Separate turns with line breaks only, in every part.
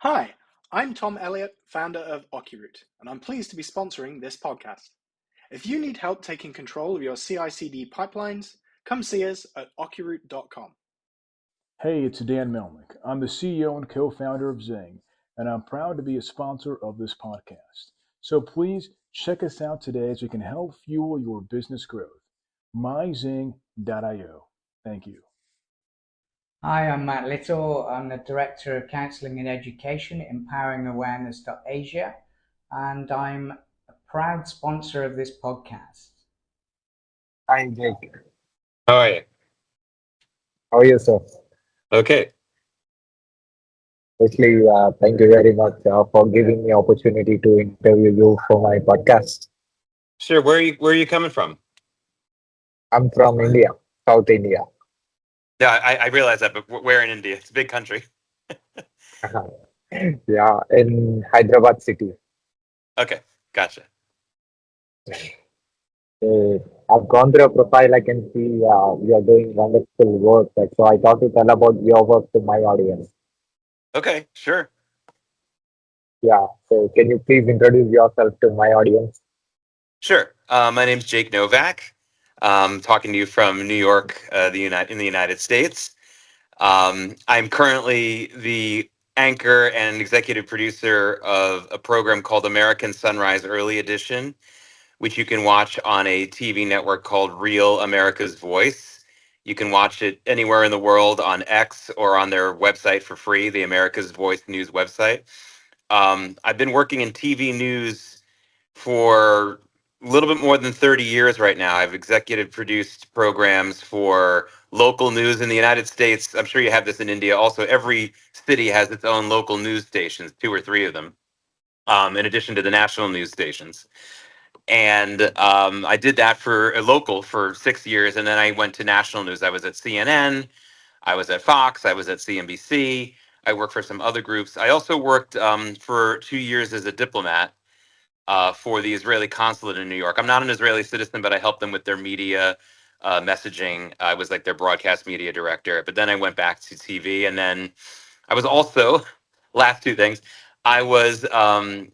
Hi, I'm Tom Elliott, founder of OcuRoute, and I'm pleased to be sponsoring this podcast. If you need help taking control of your CI/CD pipelines, come see us at ocuroute.com.
Hey, it's Dan Melnick. I'm the CEO and co-founder of Zing, and I'm proud to be a sponsor of this podcast. So please check us out today as we can help fuel your business growth. myzing.io. Thank you.
Hi, I'm Matt Little. I'm the Director of Counseling and Education at EmpoweringAwareness.Asia, and I'm a proud sponsor of this podcast.
Hi, Jake.
How are you?
How are you, sir?
Okay.
Firstly, thank you very much for giving me opportunity to interview you for my podcast.
Sure. Where are you coming from?
I'm from India, South India.
Yeah, I realize that, but where in India? It's a big country.
Yeah, in Hyderabad city.
Okay, gotcha.
I've gone through your profile. I can see you are doing wonderful work. So I thought to tell about your work to my audience.
Okay, sure.
Yeah. So can you please introduce yourself to my audience?
Sure. My name's Jake Novak. Talking to you from New York, in the United States. I'm currently the anchor and executive producer of a program called American Sunrise Early Edition, which you can watch on a TV network called Real America's Voice. You can watch it anywhere in the world on X or on their website for free, the America's Voice news website. I've been working in TV news for a little bit more than 30 years right now. I've executive produced programs for local news in the United States. I'm sure you have this in India. Also, every city has its own local news stations, 2 or 3 of them, in addition to the national news stations. And I did that for a local for 6 years, and then I went to national news. I was at CNN, I was at Fox, I was at CNBC. I worked for some other groups. I also worked for 2 years as a diplomat for the Israeli consulate in New York. I'm not an Israeli citizen, but I helped them with their media messaging. I was like their broadcast media director. But then I went back to TV, and then I was also last 2 things. I was I'm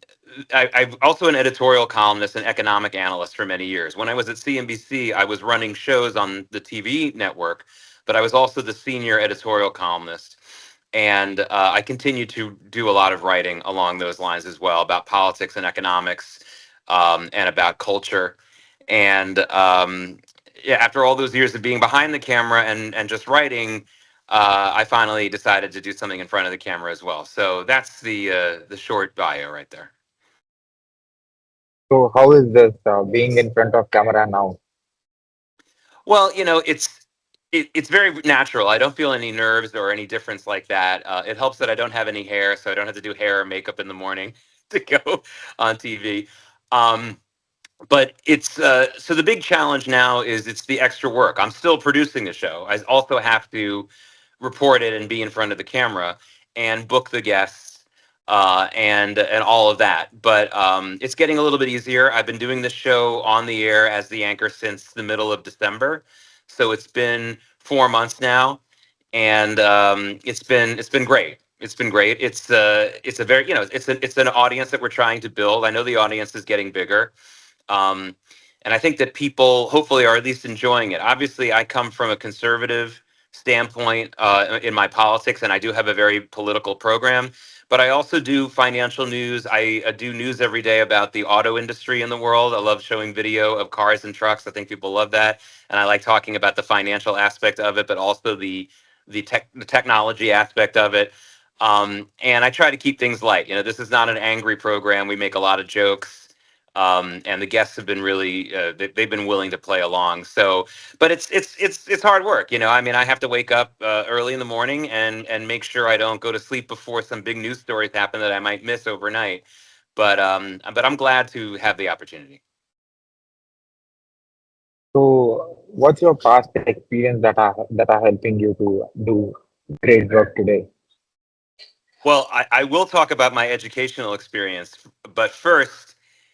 also an editorial columnist and economic analyst for many years. When I was at CNBC, I was running shows on the TV network, but I was also the senior editorial columnist. And I continue to do a lot of writing along those lines as well about politics and economics, and about culture. And yeah, after all those years of being behind the camera and just writing, I finally decided to do something in front of the camera as well. So that's the short bio right there.
So how is this being in front of camera now?
Well, it's very natural. I don't feel any nerves or any difference like that. It helps that I don't have any hair, so I don't have to do hair or makeup in the morning to go on TV. Um, but it's so the big challenge now is it's the extra work. I'm still producing the show. I also have to report it and be in front of the camera and book the guests, and all of that. But it's getting a little bit easier. I've been doing this show on the air as the anchor since the middle of December, so it's been 4 months now, and it's been great. It's been great. It's a very it's an audience that we're trying to build. I know the audience is getting bigger. Um, and I think that people hopefully are at least enjoying it. Obviously, I come from a conservative standpoint in my politics, and I do have a very political program. But I also do financial news. I do news every day about the auto industry in the world. I love showing video of cars and trucks. I think people love that, and I like talking about the financial aspect of it, but also the technology aspect of it. And I try to keep things light. This is not an angry program. We make a lot of jokes, and the guests have been really they've been willing to play along. So, but it's hard work. I mean, I have to wake up early in the morning and make sure I don't go to sleep before some big news stories happen that I might miss overnight. But I'm glad to have the opportunity.
So what's your past experience that are helping you to do great work today?
Well, I will talk about my educational experience, but first,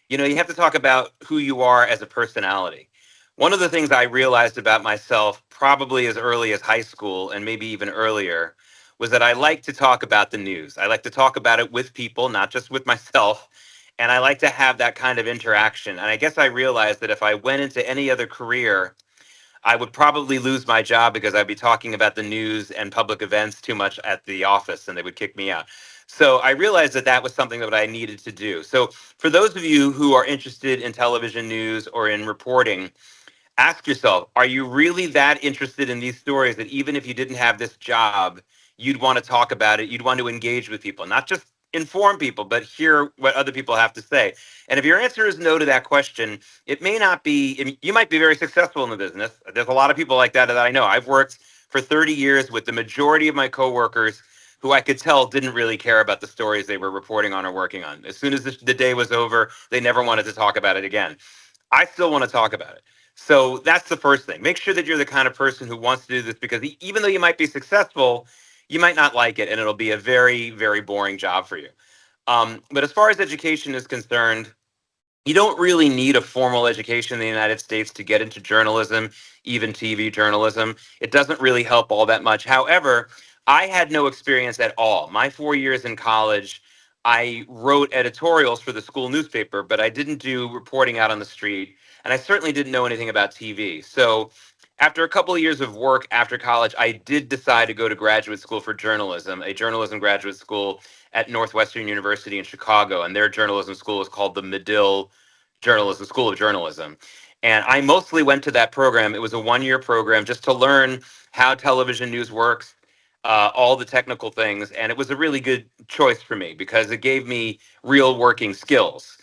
you have to talk about who you are as a personality. One of the things I realized about myself, probably as early as high school and maybe even earlier, was that I like to talk about the news. I like to talk about it with people, not just with myself. And I like to have that kind of interaction. And I guess I realized that if I went into any other career, I would probably lose my job because I'd be talking about the news and public events too much at the office and they would kick me out. So I realized that that was something that I needed to do. So for those of you who are interested in television news or in reporting, ask yourself, are you really that interested in these stories that even if you didn't have this job, you'd want to talk about it, you'd want to engage with people, not just inform people, but hear what other people have to say? And if your answer is no to that question, it may not be, you might be very successful in the business. There's a lot of people like that I know. I've worked for 30 years with the majority of my coworkers who I could tell didn't really care about the stories they were reporting on or working on. As soon as the day was over, they never wanted to talk about it again. I still want to talk about it. So that's the first thing. Make sure that you're the kind of person who wants to do this, because even though you might be successful, you might not like it and it'll be a very, very boring job for you. But as far as education is concerned, you don't really need a formal education in the United States to get into journalism, even TV journalism. It doesn't really help all that much. However, I had no experience at all. My 4 years in college, I wrote editorials for the school newspaper, but I didn't do reporting out on the street. And I certainly didn't know anything about TV. So after a couple of years of work after college, I did decide to go to graduate school for journalism, a journalism graduate school at Northwestern University in Chicago. And their journalism school is called the Medill Journalism School of Journalism. And I mostly went to that program. It was a 1-year program just to learn how television news works, all the technical things. And it was a really good choice for me because it gave me real working skills.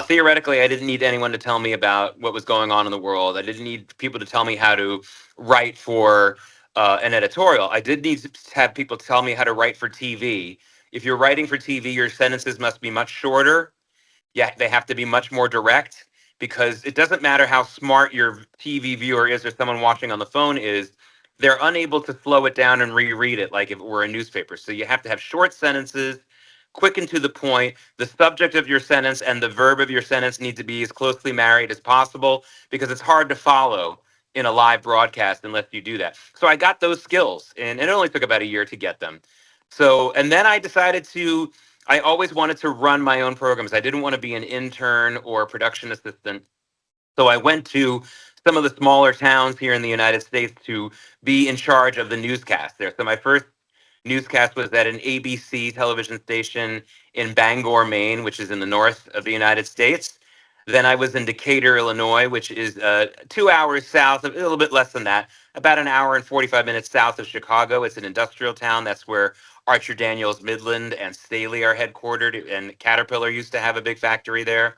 Theoretically, I didn't need anyone to tell me about what was going on in the world. I didn't need people to tell me how to write for an editorial. I did need to have people tell me how to write for TV. If you're writing for TV, your sentences must be much shorter. Yeah, they have to be much more direct, because it doesn't matter how smart your TV viewer is or someone watching on the phone is. They're unable to slow it down and reread it like if it were a newspaper. So you have to have short sentences, quick and to the point. The subject of your sentence and the verb of your sentence need to be as closely married as possible, because it's hard to follow in a live broadcast unless you do that. So I got those skills, and it only took about a year to get them. So, and then I decided I always wanted to run my own programs. I didn't want to be an intern or a production assistant. So I went to some of the smaller towns here in the United States to be in charge of the newscast there. So my first newscast was at an ABC television station in Bangor, Maine, which is in the north of the United States. Then I was in Decatur, Illinois, which is 2 hours south, a little bit less than that, about an hour and 45 minutes south of Chicago. It's an industrial town. That's where Archer Daniels Midland and Staley are headquartered, and Caterpillar used to have a big factory there.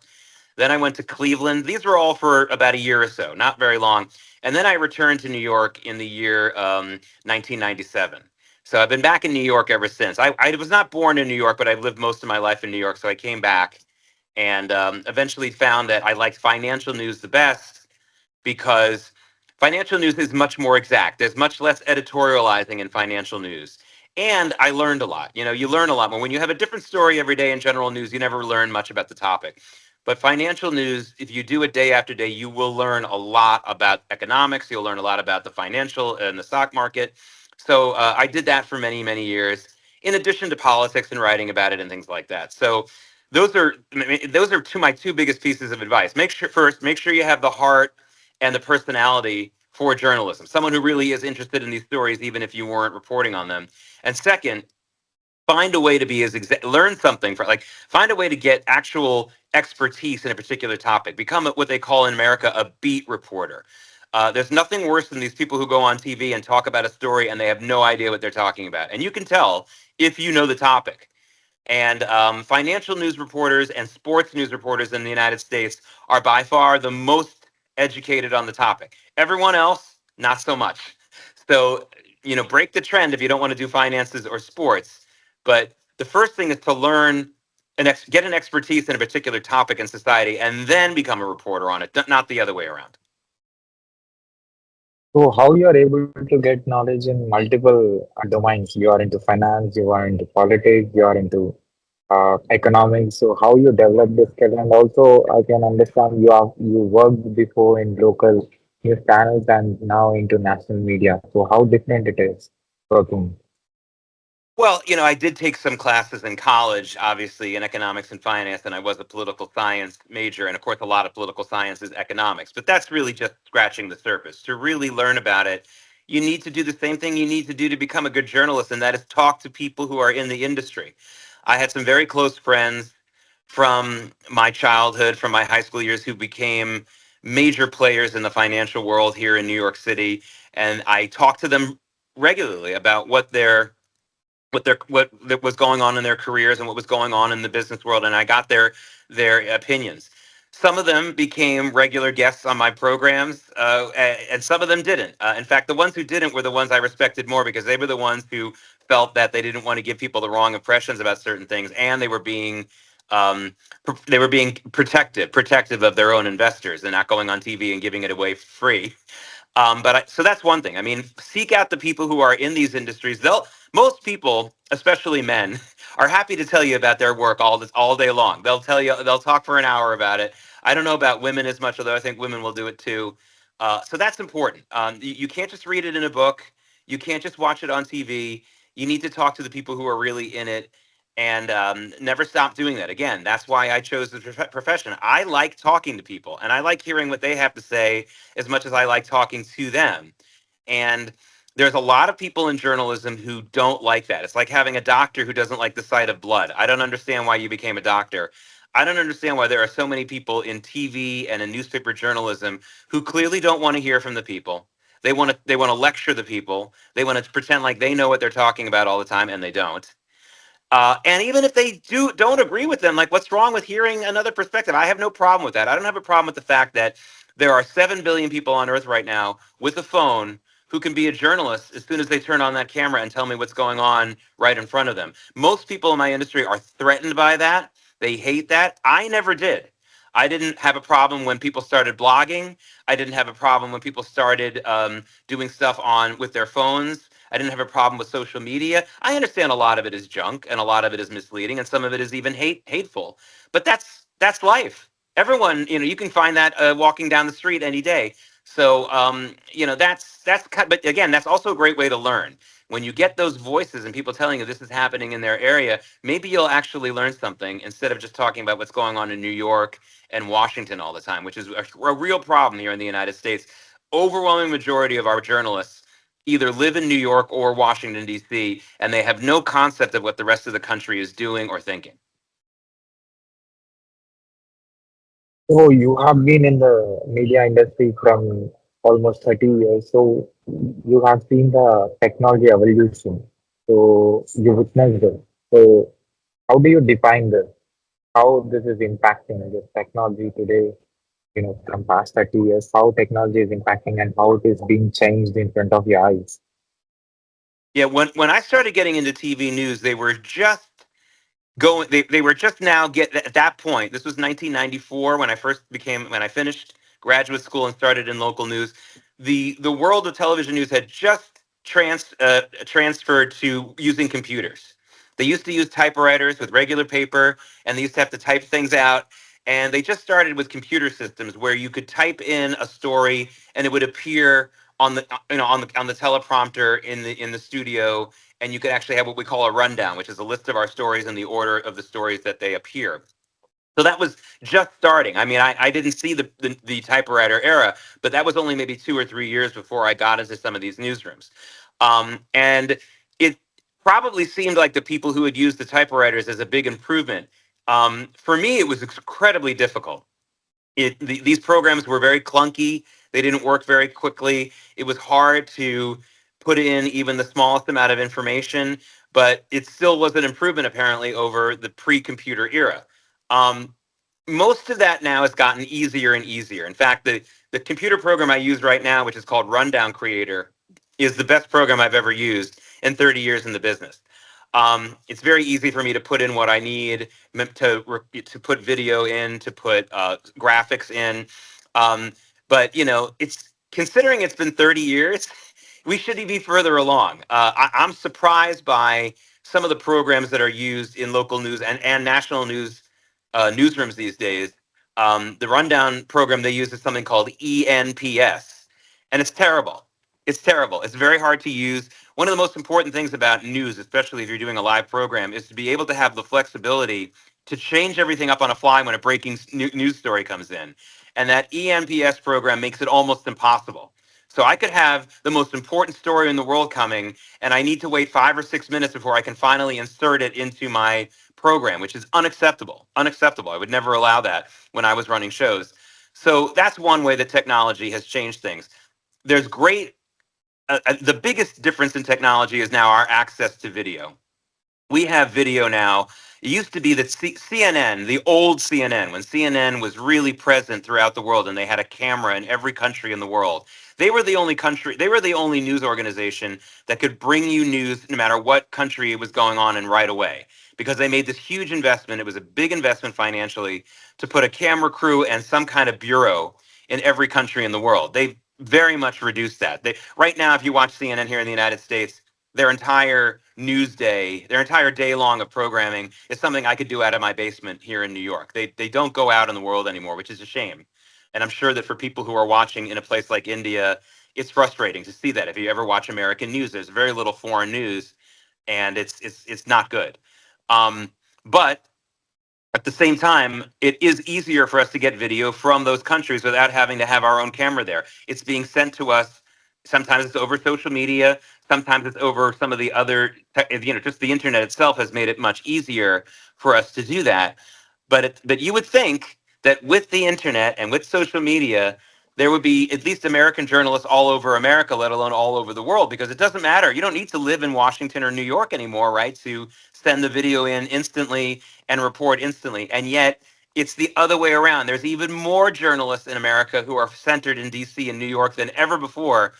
Then I went to Cleveland. These were all for about a year or so, not very long. And then I returned to New York in the year 1997. So I've been back in New York ever since. I was not born in New York, but I've lived most of my life in New York. So I came back and eventually found that I liked financial news the best, because financial news is much more exact. There's much less editorializing in financial news. And I learned a lot. You learn a lot more. When you have a different story every day in general news, you never learn much about the topic. But financial news, if you do it day after day, you will learn a lot about economics. You'll learn a lot about the financial and the stock market. So I did that for many, many years, in addition to politics and writing about it and things like that. So those are my two biggest pieces of advice. Make sure you have the heart and the personality for journalism, someone who really is interested in these stories, even if you weren't reporting on them. And second, find a way to be learn something find a way to get actual expertise in a particular topic. Become what they call in America a beat reporter. There's nothing worse than these people who go on TV and talk about a story and they have no idea what they're talking about. And you can tell if you know the topic. And financial news reporters and sports news reporters in the United States are by far the most educated on the topic. Everyone else, not so much. So, break the trend if you don't want to do finances or sports. But the first thing is to learn and get an expertise in a particular topic in society, and then become a reporter on it, not the other way around.
So how you are able to get knowledge in multiple domains? You are into finance, you are into politics, you are into economics. So how you develop this skill? And also, I can understand you worked before in local news channels and now into national media. So how different it is working?
Well, I did take some classes in college, obviously, in economics and finance, and I was a political science major. And of course, a lot of political science is economics, but that's really just scratching the surface. To really learn about it, you need to do the same thing you need to do to become a good journalist, and that is talk to people who are in the industry. I had some very close friends from my childhood, from my high school years, who became major players in the financial world here in New York City. And I talked to them regularly about what was going on in their careers and what was going on in the business world, and I got their opinions. Some of them became regular guests on my programs, and some of them didn't. In fact, the ones who didn't were the ones I respected more, because they were the ones who felt that they didn't want to give people the wrong impressions about certain things, and um, they were being protective of their own investors and not going on TV and giving it away free. So that's one thing. I mean, seek out the people who are in these industries. Most people, especially men, are happy to tell you about their work all day long. They'll talk for an hour about it. I don't know about women as much, although I think women will do it too. So that's important. You can't just read it in a book. You can't just watch it on TV. You need to talk to the people who are really in it, and never stop doing that. Again, that's why I chose the profession. I like talking to people, and I like hearing what they have to say as much as I like talking to them. And there's a lot of people in journalism who don't like that. It's like having a doctor who doesn't like the sight of blood. I don't understand why you became a doctor. I don't understand why there are so many people in TV and in newspaper journalism who clearly don't want to hear from the people. They want to lecture the people. They want to pretend like they know what they're talking about all the time, and they don't. And even if they don't agree with them, like, what's wrong with hearing another perspective? I have no problem with that. I don't have a problem with the fact that there are 7 billion people on Earth right now with a phone who can be a journalist as soon as they turn on that camera and tell me what's going on right in front of them. Most people in my industry are threatened by that. They hate that. I never did. I didn't have a problem when people started blogging. I didn't have a problem when people started doing stuff with their phones. I didn't have a problem with social media. I understand a lot of it is junk and a lot of it is misleading and some of it is even hateful. But that's life. Everyone, you can find that walking down the street any day. So but again, that's also a great way to learn. When you get those voices and people telling you this is happening in their area, maybe you'll actually learn something instead of just talking about what's going on in New York and Washington all the time, which is a real problem here in the United States. Overwhelming majority of our journalists either live in New York or Washington, D.C., and they have no concept of what the rest of the country is doing or thinking.
So you have been in the media industry from almost 30 years. So you have seen the technology evolution. So you witnessed it. So how do you define this? How this is impacting this technology today, from past 30 years, how technology is impacting and how it is being changed in front of your eyes?
Yeah, when I started getting into TV news, they were just going they were just now get at that point. This was 1994 when I finished graduate school and started in local news. The world of television news had just transferred to using computers. They used to use typewriters with regular paper, and they used to have to type things out. And they just started with computer systems where you could type in a story and it would appear on the teleprompter in the studio, and you could actually have what we call a rundown, which is a list of our stories in the order of the stories that they appear. So that was just starting. I mean, I didn't see the typewriter era, but that was only maybe 2 or 3 years before I got into some of these newsrooms. And it probably seemed like the people who had used the typewriters as a big improvement. For me, it was incredibly difficult. These programs were very clunky. They didn't work very quickly. It was hard to put in even the smallest amount of information, but it still was an improvement apparently over the pre-computer era. Um, Most of that now has gotten easier and easier. In fact, the computer program I use right now, which is called Rundown Creator, is the best program I've ever used in 30 years in the business. It's very easy for me to put in what I need to put video in, to put graphics in. But it's considering it's been 30 years, we should be further along. I'm surprised by some of the programs that are used in local news and national news newsrooms these days. The rundown program they use is something called ENPS, and it's terrible. It's terrible. It's very hard to use. one of the most important things about news, especially if you're doing a live program, is to be able to have the flexibility to change everything up on a fly when a breaking news story comes in. And that ENPS program makes it almost impossible. So I could have the most important story in the world coming, and I need to wait 5 or 6 minutes before I can finally insert it into my program, which is unacceptable. Unacceptable. I would never allow that when I was running shows. So that's one way that technology has changed things. There's great, the biggest difference in technology is now our access to video. We have video now. It used to be that CNN, the old CNN, when CNN was really present throughout the world and they had a camera in every country in the world, they were the only news organization that could bring you news no matter what country it was going on in right away, because they made this huge investment. It was a big investment financially to put a camera crew and some kind of bureau in every country in the world. They very much reduced that. Right now, if you watch CNN here in the United States, their entire news day, their entire day long of programming is something I could do out of my basement here in New York. They don't go out in the world anymore, which is a shame. And I'm sure that for people who are watching in a place like India, it's frustrating to see that. If you ever watch American news, there's very little foreign news, and it's not good. But at the same time, it is easier for us to get video from those countries without having to have our own camera there. It's being sent to us. Sometimes it's over social media. Sometimes it's over some of the other, just the internet itself has made it much easier for us to do that. But you would think that with the internet and with social media, there would be at least American journalists all over America, let alone all over the world, because it doesn't matter. You don't need to live in Washington or New York anymore, right, to send the video in instantly and report instantly. And yet it's the other way around. There's even more journalists in America who are centered in DC and New York than ever before,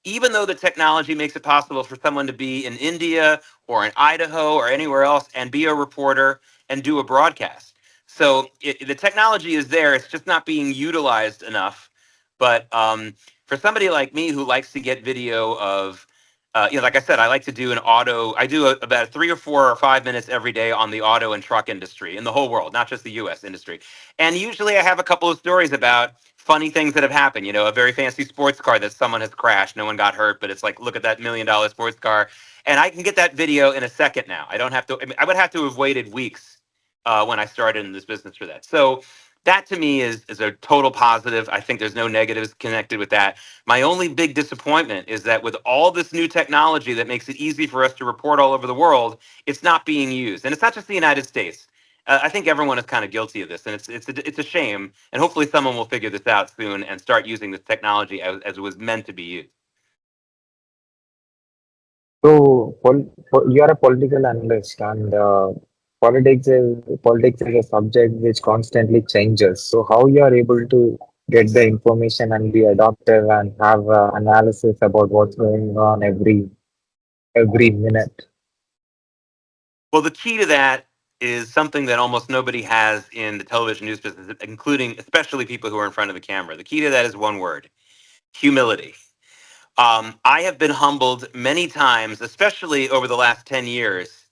even though the technology makes it possible for someone to be in India or in Idaho or anywhere else and be a reporter and do a broadcast. So the technology is there. It's just not being utilized enough. But for somebody like me who likes to get video of, like I said, I like to do I do about 3 or 4 or 5 minutes every day on the auto and truck industry in the whole world, not just the US industry. And usually I have a couple of stories about funny things that have happened. A very fancy sports car that someone has crashed. No one got hurt, but it's like, look at that $1 million sports car. And I can get that video in a second now. I don't have to, I would have to have waited weeks when I started in this business for that. So that to me is a total positive. I think there's no negatives connected with that. My only big disappointment is that with all this new technology that makes it easy for us to report all over the world, it's not being used. And it's not just the United States. I think everyone is kind of guilty of this, and it's a shame. And hopefully someone will figure this out soon and start using this technology as it was meant to be used.
So, you are a political analyst, and politics is a subject which constantly changes. So, how you are able to get the information and be adaptive and have analysis about what's going on every minute?
Well, the key to that is something that almost nobody has in the television news business, including especially people who are in front of the camera. The key to that is one word: humility. I have been humbled many times, especially over the last 10 years,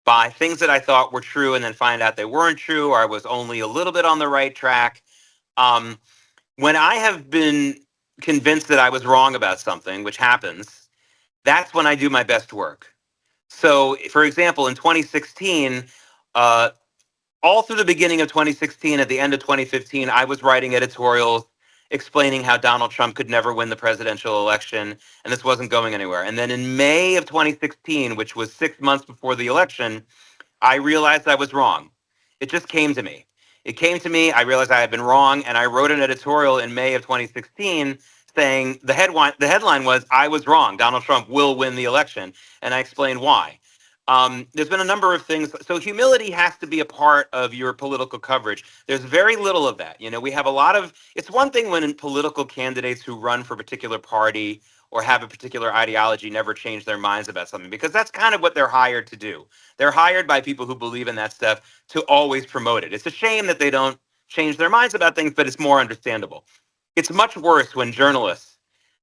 by things that I thought were true and then find out they weren't true, or I was only a little bit on the right track. When I have been convinced that I was wrong about something, which happens, that's when I do my best work. So, for example, in 2016, all through the beginning of 2016, at the end of 2015, I was writing editorials explaining how Donald Trump could never win the presidential election, and this wasn't going anywhere. And then in May of 2016, which was 6 months before the election, I realized I was wrong. It just came to me. It came to me, I realized I had been wrong, and I wrote an editorial in May of 2016 saying the headline was, "I was wrong, Donald Trump will win the election," and I explained why. There's been a number of things. So humility has to be a part of your political coverage. There's very little of that. We have a lot of, it's one thing when political candidates who run for a particular party or have a particular ideology never change their minds about something, because that's kind of what they're hired to do. They're hired by people who believe in that stuff to always promote it. It's a shame that they don't change their minds about things, but it's more understandable. It's much worse when journalists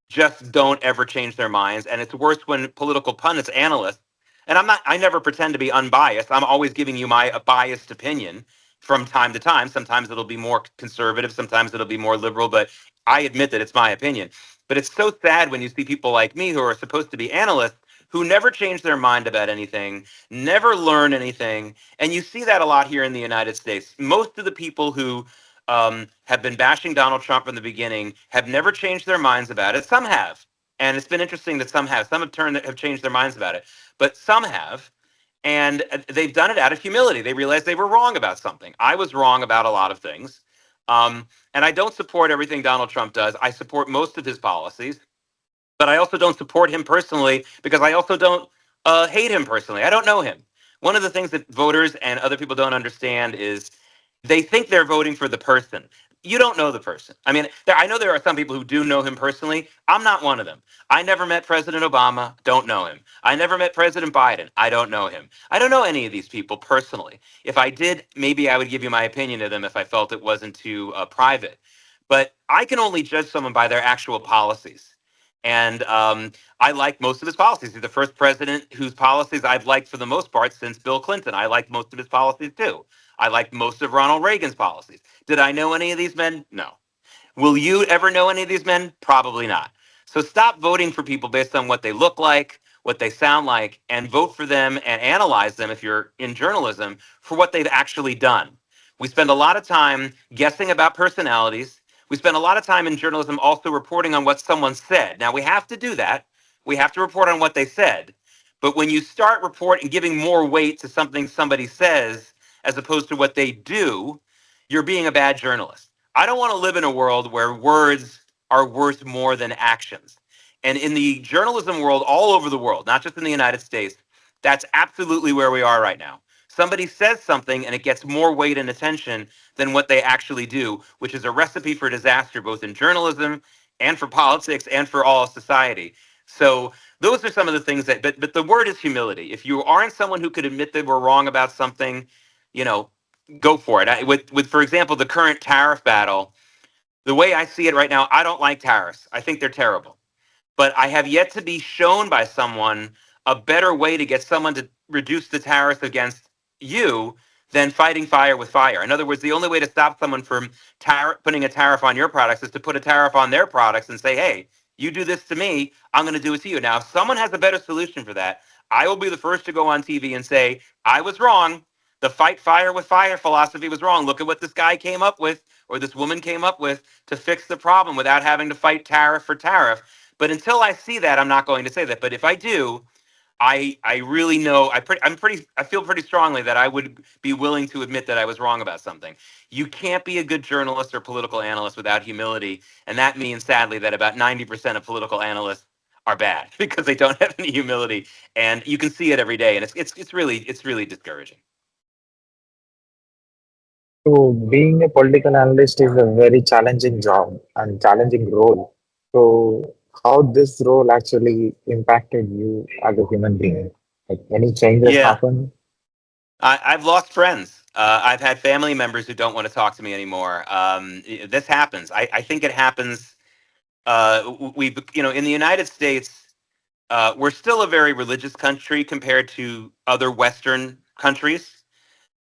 just don't ever change their minds. And it's worse when political pundits, analysts, and I never pretend to be unbiased. I'm always giving you my biased opinion from time to time. Sometimes it'll be more conservative, sometimes it'll be more liberal, but I admit that it's my opinion. But it's so sad when you see people like me who are supposed to be analysts who never change their mind about anything, never learn anything. And you see that a lot here in the United States. Most of the people who have been bashing Donald Trump from the beginning have never changed their minds about it. Some have. And it's been interesting that some have. Some have changed their minds about it. But some have. And they've done it out of humility. They realized they were wrong about something. I was wrong about a lot of things. And I don't support everything Donald Trump does. I support most of his policies, but I also don't support him personally because I also don't hate him personally. I don't know him. One of the things that voters and other people don't understand is they think they're voting for the person. You don't know the person. I mean, I know there are some people who do know him personally. I'm not one of them. I never met President Obama, don't know him. I never met President Biden, I don't know him. I don't know any of these people personally. If I did, maybe I would give you my opinion of them if I felt it wasn't too private. But I can only judge someone by their actual policies. And I like most of his policies. He's the first president whose policies I've liked for the most part since Bill Clinton. I like most of his policies too. I like most of Ronald Reagan's policies. Did I know any of these men? No. Will you ever know any of these men? Probably not. So stop voting for people based on what they look like, what they sound like, and vote for them and analyze them, if you're in journalism, for what they've actually done. We spend a lot of time guessing about personalities. We spend a lot of time in journalism also reporting on what someone said. Now, we have to do that. We have to report on what they said. But when you start reporting, giving more weight to something somebody says as opposed to what they do, you're being a bad journalist. I don't want to live in a world where words are worth more than actions. And in the journalism world, all over the world, not just in the United States, that's absolutely where we are right now. Somebody says something and it gets more weight and attention than what they actually do, which is a recipe for disaster, both in journalism and for politics and for all of society. So those are some of the things that, but the word is humility. If you aren't someone who could admit they were wrong about something, you know, go for it. With for example, the current tariff battle, the way I see it right now, I don't like tariffs. I think they're terrible. But I have yet to be shown by someone a better way to get someone to reduce the tariffs against you than fighting fire with fire. In other words, the only way to stop someone from putting a tariff on your products is to put a tariff on their products and say, hey, you do this to me, I'm going to do it to you. Now, if someone has a better solution for that, I will be the first to go on TV and say, I was wrong. The fight fire with fire philosophy was wrong. Look at what this guy came up with, or this woman came up with, to fix the problem without having to fight tariff for tariff. But until I see that, I'm not going to say that. But if I do, I really know, I feel pretty strongly that I would be willing to admit that I was wrong about something. You can't be a good journalist or political analyst without humility, and that means sadly that about 90% of political analysts are bad because they don't have any humility, and you can see it every day, and it's really discouraging.
So being a political analyst is a very challenging job and challenging role. So how this role actually impacted you as a human being? Like any changes
Yeah,
happen?
I've lost friends. I've had family members who don't want to talk to me anymore. This happens. I think it happens. In the United States, we're still a very religious country compared to other Western countries,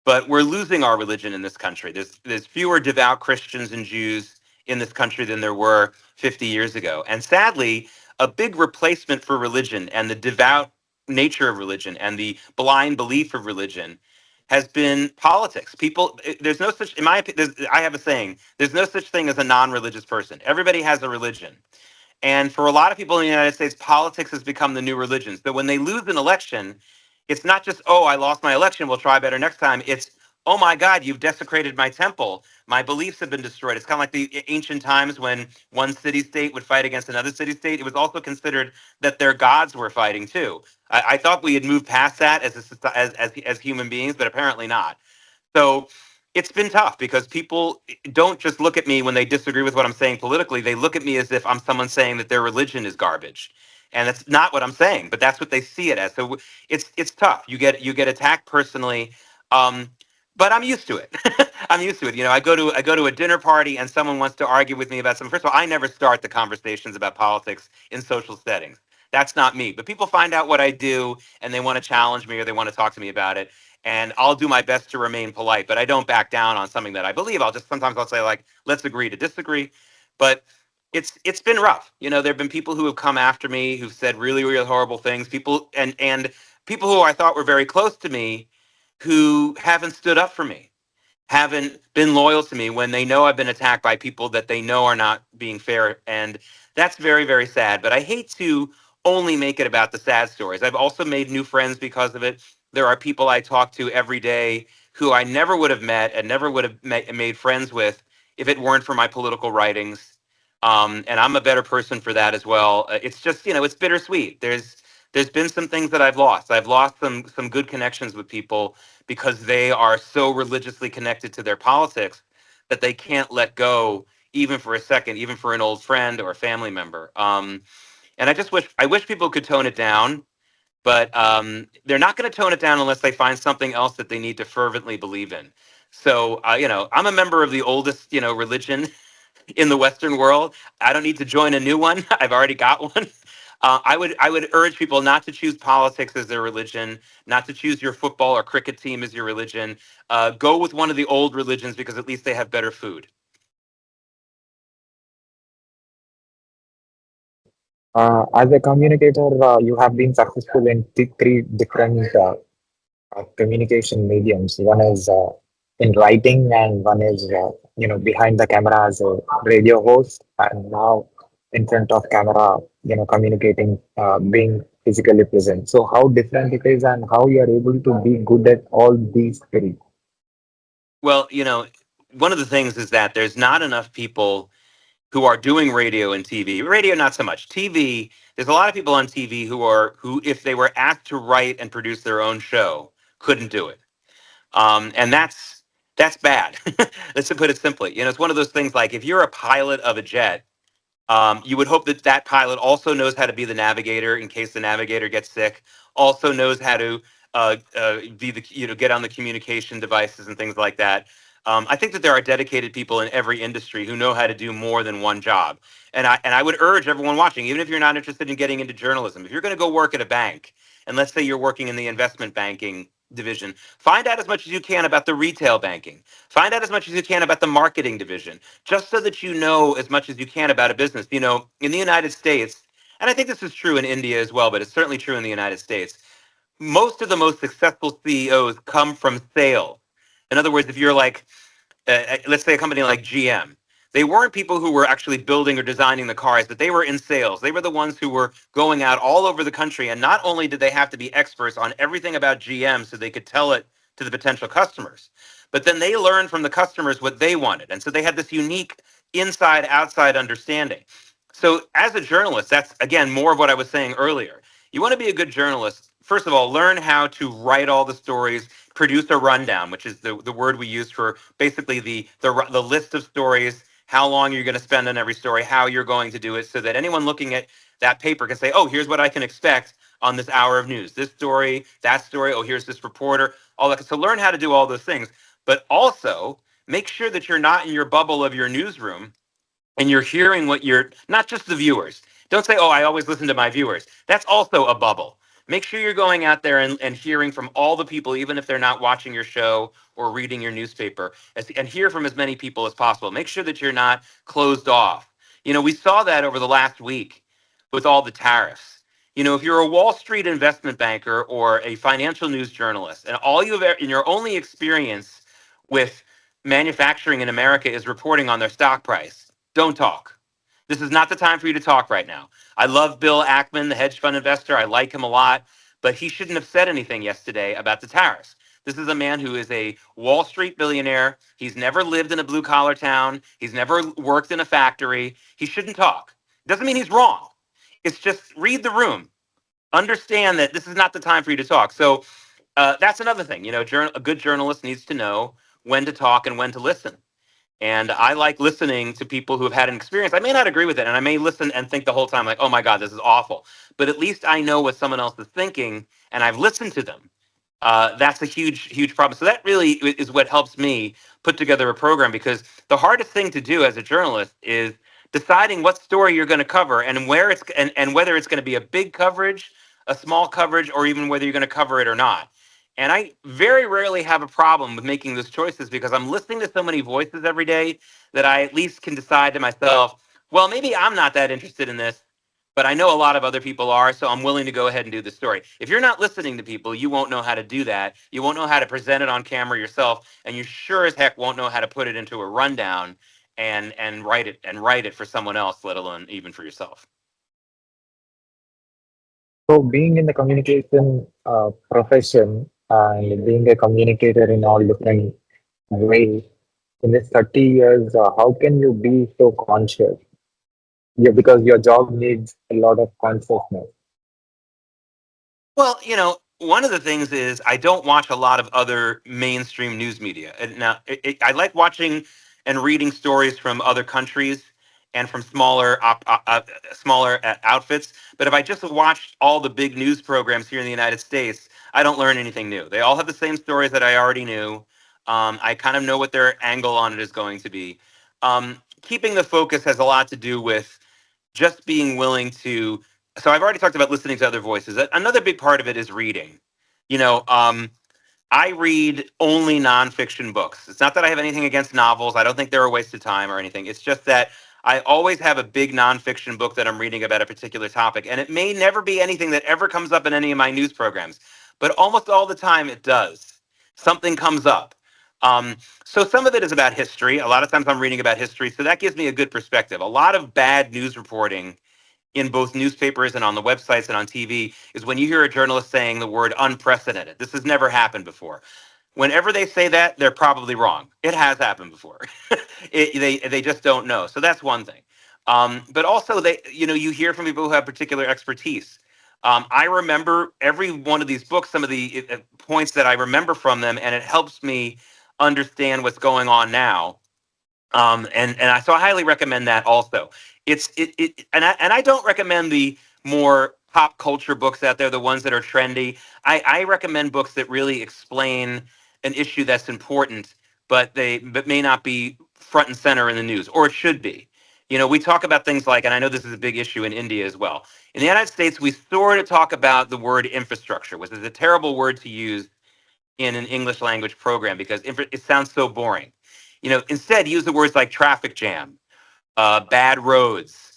but we're losing our religion in this country. There's fewer devout Christians and Jews in this country than there were 50 years ago. And sadly, a big replacement for religion and the devout nature of religion and the blind belief of religion has been politics. People, there's no such, in my opinion, I have a saying, there's no such thing as a non-religious person. Everybody has a religion. And for a lot of people in the United States, politics has become the new religion. So when they lose an election, it's not just, oh, I lost my election, we'll try better next time. It's, oh my God, you've desecrated my temple. My beliefs have been destroyed. It's kind of like the ancient times when one city-state would fight against another city-state. It was also considered that their gods were fighting too. I thought we had moved past that as human beings, but apparently not. So it's been tough because people don't just look at me when they disagree with what I'm saying politically. They look at me as if I'm someone saying that their religion is garbage. And that's not what I'm saying, but that's what they see it as. So it's tough. You get attacked personally. But I'm used to it. I'm used to it. You know, I go to a dinner party and someone wants to argue with me about something. First of all, I never start the conversations about politics in social settings. That's not me. But people find out what I do and they want to challenge me or they want to talk to me about it. And I'll do my best to remain polite, but I don't back down on something that I believe. Sometimes I'll say, like, let's agree to disagree. But it's been rough. There have been people who have come after me who've said really, really horrible things. People and people who I thought were very close to me who haven't stood up for me, haven't been loyal to me when they know I've been attacked by people that they know are not being fair. And that's very, very sad. But I hate to only make it about the sad stories. I've also made new friends because of it. There are people I talk to every day who I never would have met and never would have made friends with if it weren't for my political writings. And I'm a better person for that as well. It's just, it's bittersweet. There's been some things that I've lost. I've lost some good connections with people because they are so religiously connected to their politics that they can't let go even for a second, even for an old friend or a family member. And I wish people could tone it down, but they're not going to tone it down unless they find something else that they need to fervently believe in. So, I'm a member of the oldest, religion in the Western world. I don't need to join a new one. I've already got one. I would urge people not to choose politics as their religion, not to choose your football or cricket team as your religion. Go with one of the old religions because at least they have better food.
As a communicator, you have been successful in three different communication mediums. One is in writing, and one is behind the camera as a radio host, and now in front of camera, communicating, being physically present. So how different it is, and how you are able to be good at all these three.
Well, one of the things is that there's not enough people who are doing radio and TV. Radio, not so much. TV, there's a lot of people on TV who, if they were asked to write and produce their own show, couldn't do it. And that's bad. Let's put it simply. It's one of those things like if you're a pilot of a jet, you would hope that that pilot also knows how to be the navigator in case the navigator gets sick, also knows how to be the get on the communication devices and things like that. I think that there are dedicated people in every industry who know how to do more than one job. And I would urge everyone watching, even if you're not interested in getting into journalism, if you're going to go work at a bank, and let's say you're working in the investment banking division, find out as much as you can about the retail banking. Find out as much as you can about the marketing division, just so that you know as much as you can about a business. In the United States, and I think this is true in India as well, but it's certainly true in the United States, most of the most successful CEOs come from sales. In other words, if you're like, let's say a company like GM, they weren't people who were actually building or designing the cars, but they were in sales. They were the ones who were going out all over the country. And not only did they have to be experts on everything about GM so they could tell it to the potential customers, but then they learned from the customers what they wanted. And so they had this unique inside outside understanding. So as a journalist, that's again more of what I was saying earlier. You want to be a good journalist. First of all, learn how to write all the stories, produce a rundown, which is the word we use for basically the list of stories, how long you're going to spend on every story, how you're going to do it, so that anyone looking at that paper can say, oh, here's what I can expect on this hour of news. This story, that story, oh, here's this reporter, all that. So learn how to do all those things. But also make sure that you're not in your bubble of your newsroom and you're hearing what you're, not just the viewers. Don't say, oh, I always listen to my viewers. That's also a bubble. Make sure you're going out there and hearing from all the people, even if they're not watching your show or reading your newspaper, and hear from as many people as possible. Make sure that you're not closed off. We saw that over the last week with all the tariffs. If you're a Wall Street investment banker or a financial news journalist, and all you have in your only experience with manufacturing in America is reporting on their stock price, don't talk. This is not the time for you to talk right now. I love Bill Ackman, the hedge fund investor. I like him a lot, but he shouldn't have said anything yesterday about the tariffs. This is a man who is a Wall Street billionaire. He's never lived in a blue collar town. He's never worked in a factory. He shouldn't talk. Doesn't mean he's wrong. It's just read the room. Understand that this is not the time for you to talk. So that's another thing. A good journalist needs to know when to talk and when to listen. And I like listening to people who have had an experience. I may not agree with it, and I may listen and think the whole time, like, oh my God, this is awful. But at least I know what someone else is thinking, and I've listened to them. That's a huge, huge problem. So that really is what helps me put together a program, because the hardest thing to do as a journalist is deciding what story you're going to cover and where it's and whether it's going to be a big coverage, a small coverage, or even whether you're going to cover it or not. And I very rarely have a problem with making those choices because I'm listening to so many voices every day that I at least can decide to myself, well, maybe I'm not that interested in this, but I know a lot of other people are, so I'm willing to go ahead and do the story. If you're not listening to people, you won't know how to do that. You won't know how to present it on camera yourself, and you sure as heck won't know how to put it into a rundown and write it for someone else, let alone even for yourself.
So being in the communication profession and being a communicator in all different ways, in this 30 years, how can you be so conscious? Yeah, because your job needs a lot of consciousness.
Well, one of the things is I don't watch a lot of other mainstream news media. And now, I like watching and reading stories from other countries and from smaller outfits. But if I just watched all the big news programs here in the United States, I don't learn anything new. They all have the same stories that I already knew. I kind of know what their angle on it is going to be. Keeping the focus has a lot to do with just being willing to. So I've already talked about listening to other voices. Another big part of it is reading. You know, I read only nonfiction books. It's not that I have anything against novels. I don't think they're a waste of time or anything. It's just that I always have a big nonfiction book that I'm reading about a particular topic. And it may never be anything that ever comes up in any of my news programs, but almost all the time it does. Something comes up. So some of it is about history. A lot of times I'm reading about history. So that gives me a good perspective. A lot of bad news reporting in both newspapers and on the websites and on TV is when you hear a journalist saying the word unprecedented. This has never happened before. Whenever they say that, they're probably wrong. It has happened before. They just don't know. So that's one thing. But also you hear from people who have particular expertise. I remember every one of these books, some of the points that I remember from them, and it helps me understand what's going on now. So I highly recommend that also. I don't recommend the more pop culture books out there, the ones that are trendy. I recommend books that really explain an issue that's important, but may not be front and center in the news, or it should be. We talk about things like, and I know this is a big issue in India as well. In the United States, we sort of talk about the word infrastructure, which is a terrible word to use in an English language program because it sounds so boring. Instead use the words like traffic jam, bad roads,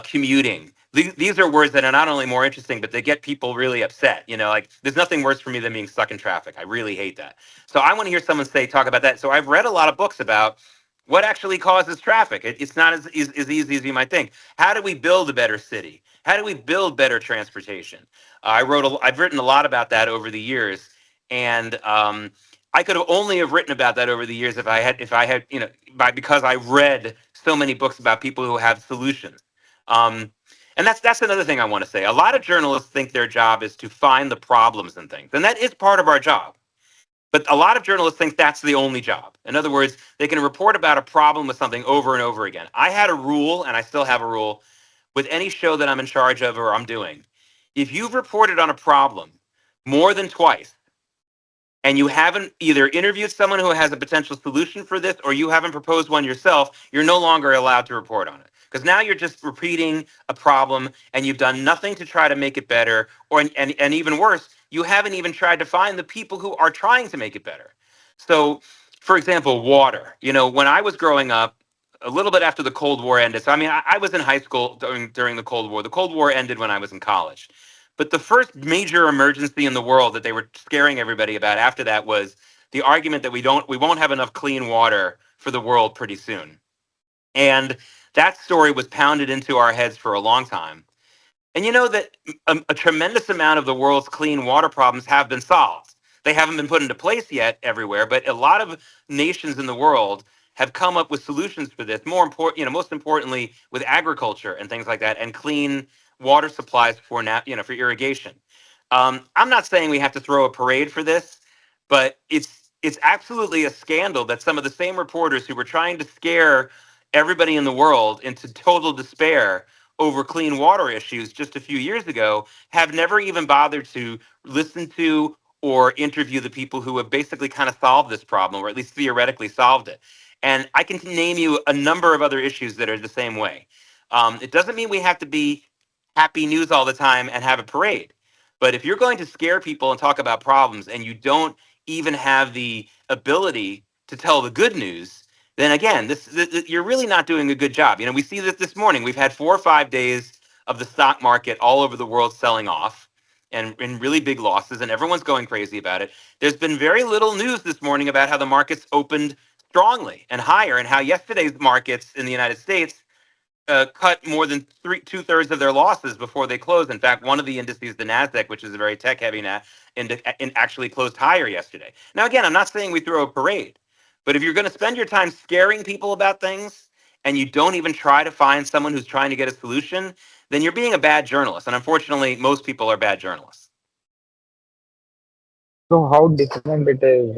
commuting. These are words that are not only more interesting, but they get people really upset. Like there's nothing worse for me than being stuck in traffic. I really hate that. So I want to hear someone talk about that. So I've read a lot of books about what actually causes traffic. It's not as easy as you might think. How do we build a better city? How do we build better transportation? I've written a lot about that over the years, and I could have only have written about that over the years if I had because I read so many books about people who have solutions. And that's another thing I want to say. A lot of journalists think their job is to find the problems and things, and that is part of our job. But a lot of journalists think that's the only job. In other words, they can report about a problem with something over and over again. I had a rule, and I still have a rule, with any show that I'm in charge of or I'm doing. If you've reported on a problem more than twice, and you haven't either interviewed someone who has a potential solution for this or you haven't proposed one yourself, you're no longer allowed to report on it. Because now you're just repeating a problem and you've done nothing to try to make it better. And even worse, you haven't even tried to find the people who are trying to make it better. So, for example, water. When I was growing up, a little bit after the Cold War ended. So, I was in high school during the Cold War. The Cold War ended when I was in college. But the first major emergency in the world that they were scaring everybody about after that was the argument that we won't have enough clean water for the world pretty soon. And that story was pounded into our heads for a long time. And you know that a tremendous amount of the world's clean water problems have been solved. They haven't been put into place yet everywhere, but a lot of nations in the world have come up with solutions for this. Most importantly, with agriculture and things like that, and clean water supplies for for irrigation. I'm not saying we have to throw a parade for this, but it's absolutely a scandal that some of the same reporters who were trying to scare everybody in the world into total despair over clean water issues just a few years ago have never even bothered to listen to or interview the people who have basically kind of solved this problem, or at least theoretically solved it. And I can name you a number of other issues that are the same way. It doesn't mean we have to be happy news all the time and have a parade. But if you're going to scare people and talk about problems and you don't even have the ability to tell the good news, then again, you're really not doing a good job. We see this morning. We've had 4 or 5 days of the stock market all over the world selling off and in really big losses, and everyone's going crazy about it. There's been very little news this morning about how the markets opened strongly and higher, and how yesterday's markets in the United States cut more than 2/3 of their losses before they closed. In fact, one of the indices, the Nasdaq, which is a very tech-heavy actually closed higher yesterday. Now, again, I'm not saying we throw a parade, but if you're going to spend your time scaring people about things and you don't even try to find someone who's trying to get a solution, then you're being a bad journalist. And unfortunately, most people are bad journalists.
So how different it is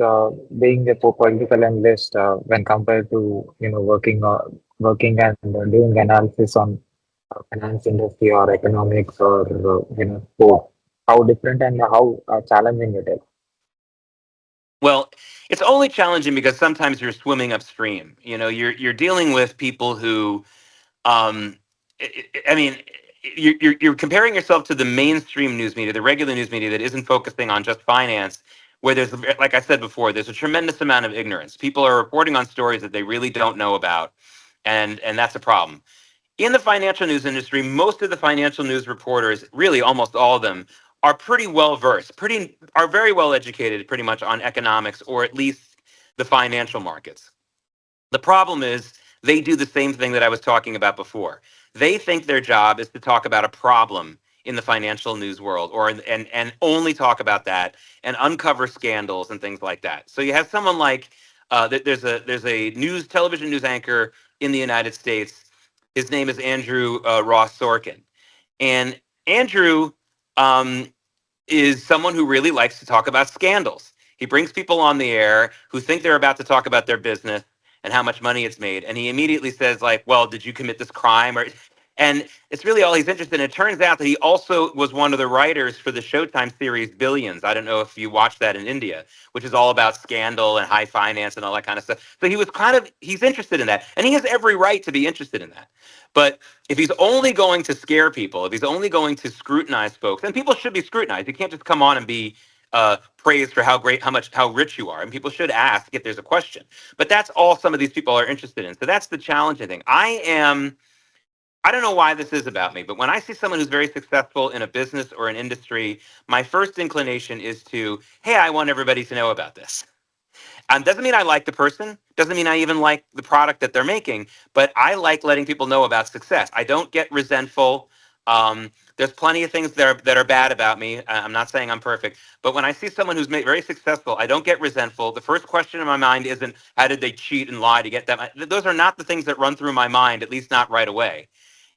being a political analyst when compared to working and doing analysis on finance industry or economics or sport. How different and how challenging it is.
Well, it's only challenging because sometimes you're swimming upstream. You're dealing with people who, um, I mean, you're comparing yourself to the mainstream news media, the regular news media that isn't focusing on just finance, where there's, like I said before, there's a tremendous amount of ignorance. People are reporting on stories that they really don't know about, and that's a problem. In the financial news industry, most of the financial news reporters, really almost all of them, are pretty well versed, are very well educated pretty much on economics, or at least the financial markets. The problem is they do the same thing that I was talking about before. They think their job is to talk about a problem in the financial news world, and only talk about that and uncover scandals and things like that. So you have someone like there's a television news anchor in the United States. His name is Andrew Ross Sorkin, and Andrew um, is someone who really likes to talk about scandals. He brings people on the air who think they're about to talk about their business and how much money it's made, and he immediately says, like, well, did you commit this crime? And it's really all he's interested in. It turns out that he also was one of the writers for the Showtime series Billions. I don't know if you watched that in India, which is all about scandal and high finance and all that kind of stuff. So he's interested in that, and he has every right to be interested in that. But if he's only going to scare people, if he's only going to scrutinize folks, and people should be scrutinized, you can't just come on and be praised for how rich you are. And people should ask if there's a question. But that's all some of these people are interested in. So that's the challenging thing. I don't know why this is about me, but when I see someone who's very successful in a business or an industry, my first inclination is to, hey, I want everybody to know about this. Doesn't mean I like the person, doesn't mean I even like the product that they're making, but I like letting people know about success. I don't get resentful. There's plenty of things that are bad about me. I'm not saying I'm perfect, but when I see someone who's very successful, I don't get resentful. The first question in my mind isn't, how did they cheat and lie to get that? Those are not the things that run through my mind, at least not right away.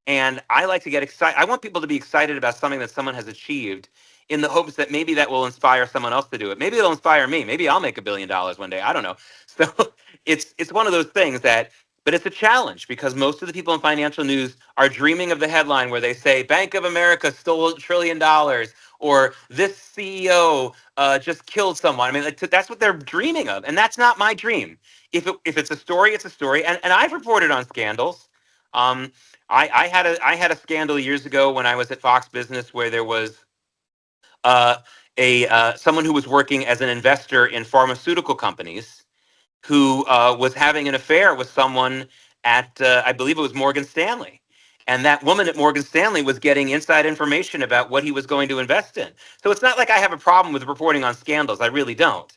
And I like to get excited. I want people to be excited about something that someone has achieved, in the hopes that maybe that will inspire someone else to do it. Maybe it'll inspire me. Maybe I'll make $1 billion one day. I don't know. So it's one of those things but it's a challenge, because most of the people in financial news are dreaming of the headline where they say Bank of America stole $1 trillion, or this CEO just killed someone. I mean, that's what they're dreaming of, and that's not my dream. If it's a story, it's a story. And I've reported on scandals. I had a scandal years ago when I was at Fox Business, where there was someone who was working as an investor in pharmaceutical companies, who was having an affair with someone at I believe it was Morgan Stanley. And that woman at Morgan Stanley was getting inside information about what he was going to invest in. So it's not like I have a problem with reporting on scandals. I really don't.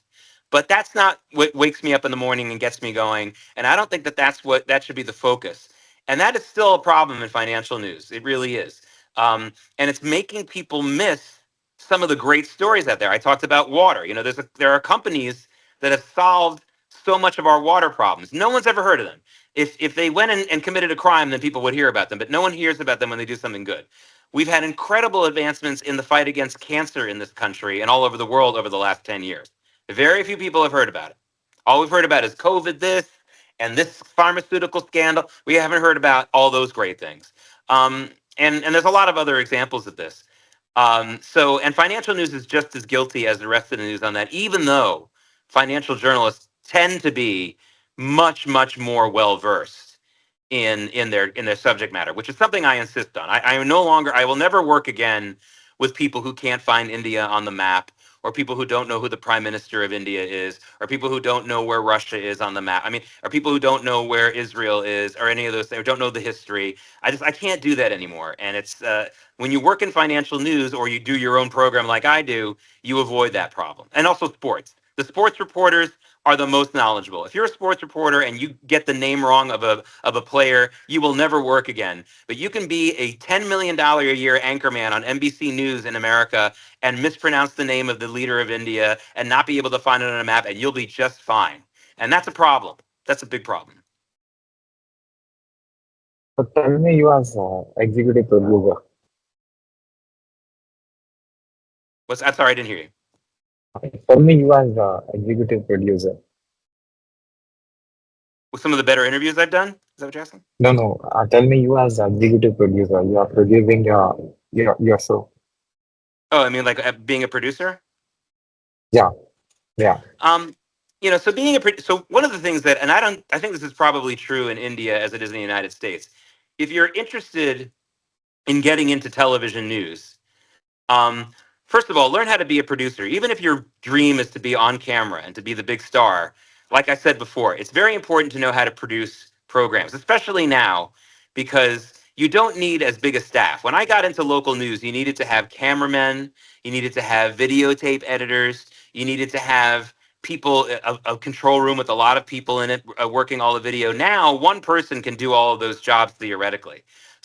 But that's not what wakes me up in the morning and gets me going. And I don't think that should be the focus. And that is still a problem in financial news. It really is. And it's making people miss some of the great stories out there. I talked about water. There are companies that have solved so much of our water problems. No one's ever heard of them. If they went and committed a crime, then people would hear about them, but no one hears about them when they do something good. We've had incredible advancements in the fight against cancer in this country and all over the world over the last 10 years. Very few people have heard about it. All we've heard about is COVID this and this pharmaceutical scandal. We haven't heard about all those great things. And there's a lot of other examples of this. And financial news is just as guilty as the rest of the news on that, even though financial journalists tend to be much, much more well-versed in their subject matter, which is something I insist on. I will never work again with people who can't find India on the map, or people who don't know who the prime minister of India is, or people who don't know where Russia is on the map. I mean, or people who don't know where Israel is, or any of those things, or don't know the history. I can't do that anymore. And it's when you work in financial news or you do your own program like I do, you avoid that problem. And also sports. The sports reporters are the most knowledgeable. If you're a sports reporter and you get the name wrong of a player, you will never work again. But you can be a $10 million a year anchorman on NBC News in America and mispronounce the name of the leader of India and not be able to find it on a map, and you'll be just fine. And that's a problem. That's a big problem.
So tell me, you as executive producer.
I'm sorry, I didn't hear you.
Tell me, you as executive producer.
With some of the better interviews I've done? Is that what you're asking?
No. Tell me, you as executive producer. You are producing your show.
Oh, I mean, like being a producer?
Yeah.
So so one of the things that, and I think this is probably true in India as it is in the United States. If you're interested in getting into television news, first of all, learn how to be a producer. Even if your dream is to be on camera and to be the big star, like I said before, it's very important to know how to produce programs, especially now, because you don't need as big a staff. When I got into local news, you needed to have cameramen, you needed to have videotape editors, you needed to have people, a control room with a lot of people in it working all the video. Now, one person can do all of those jobs theoretically.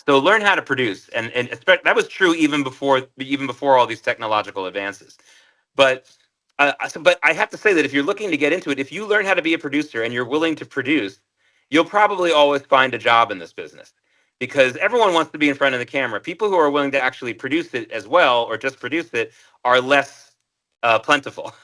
So learn how to produce, and that was true even before all these technological advances. But but I have to say that if you're looking to get into it, if you learn how to be a producer and you're willing to produce, you'll probably always find a job in this business, because everyone wants to be in front of the camera. People who are willing to actually produce it as well, or just produce it, are less plentiful,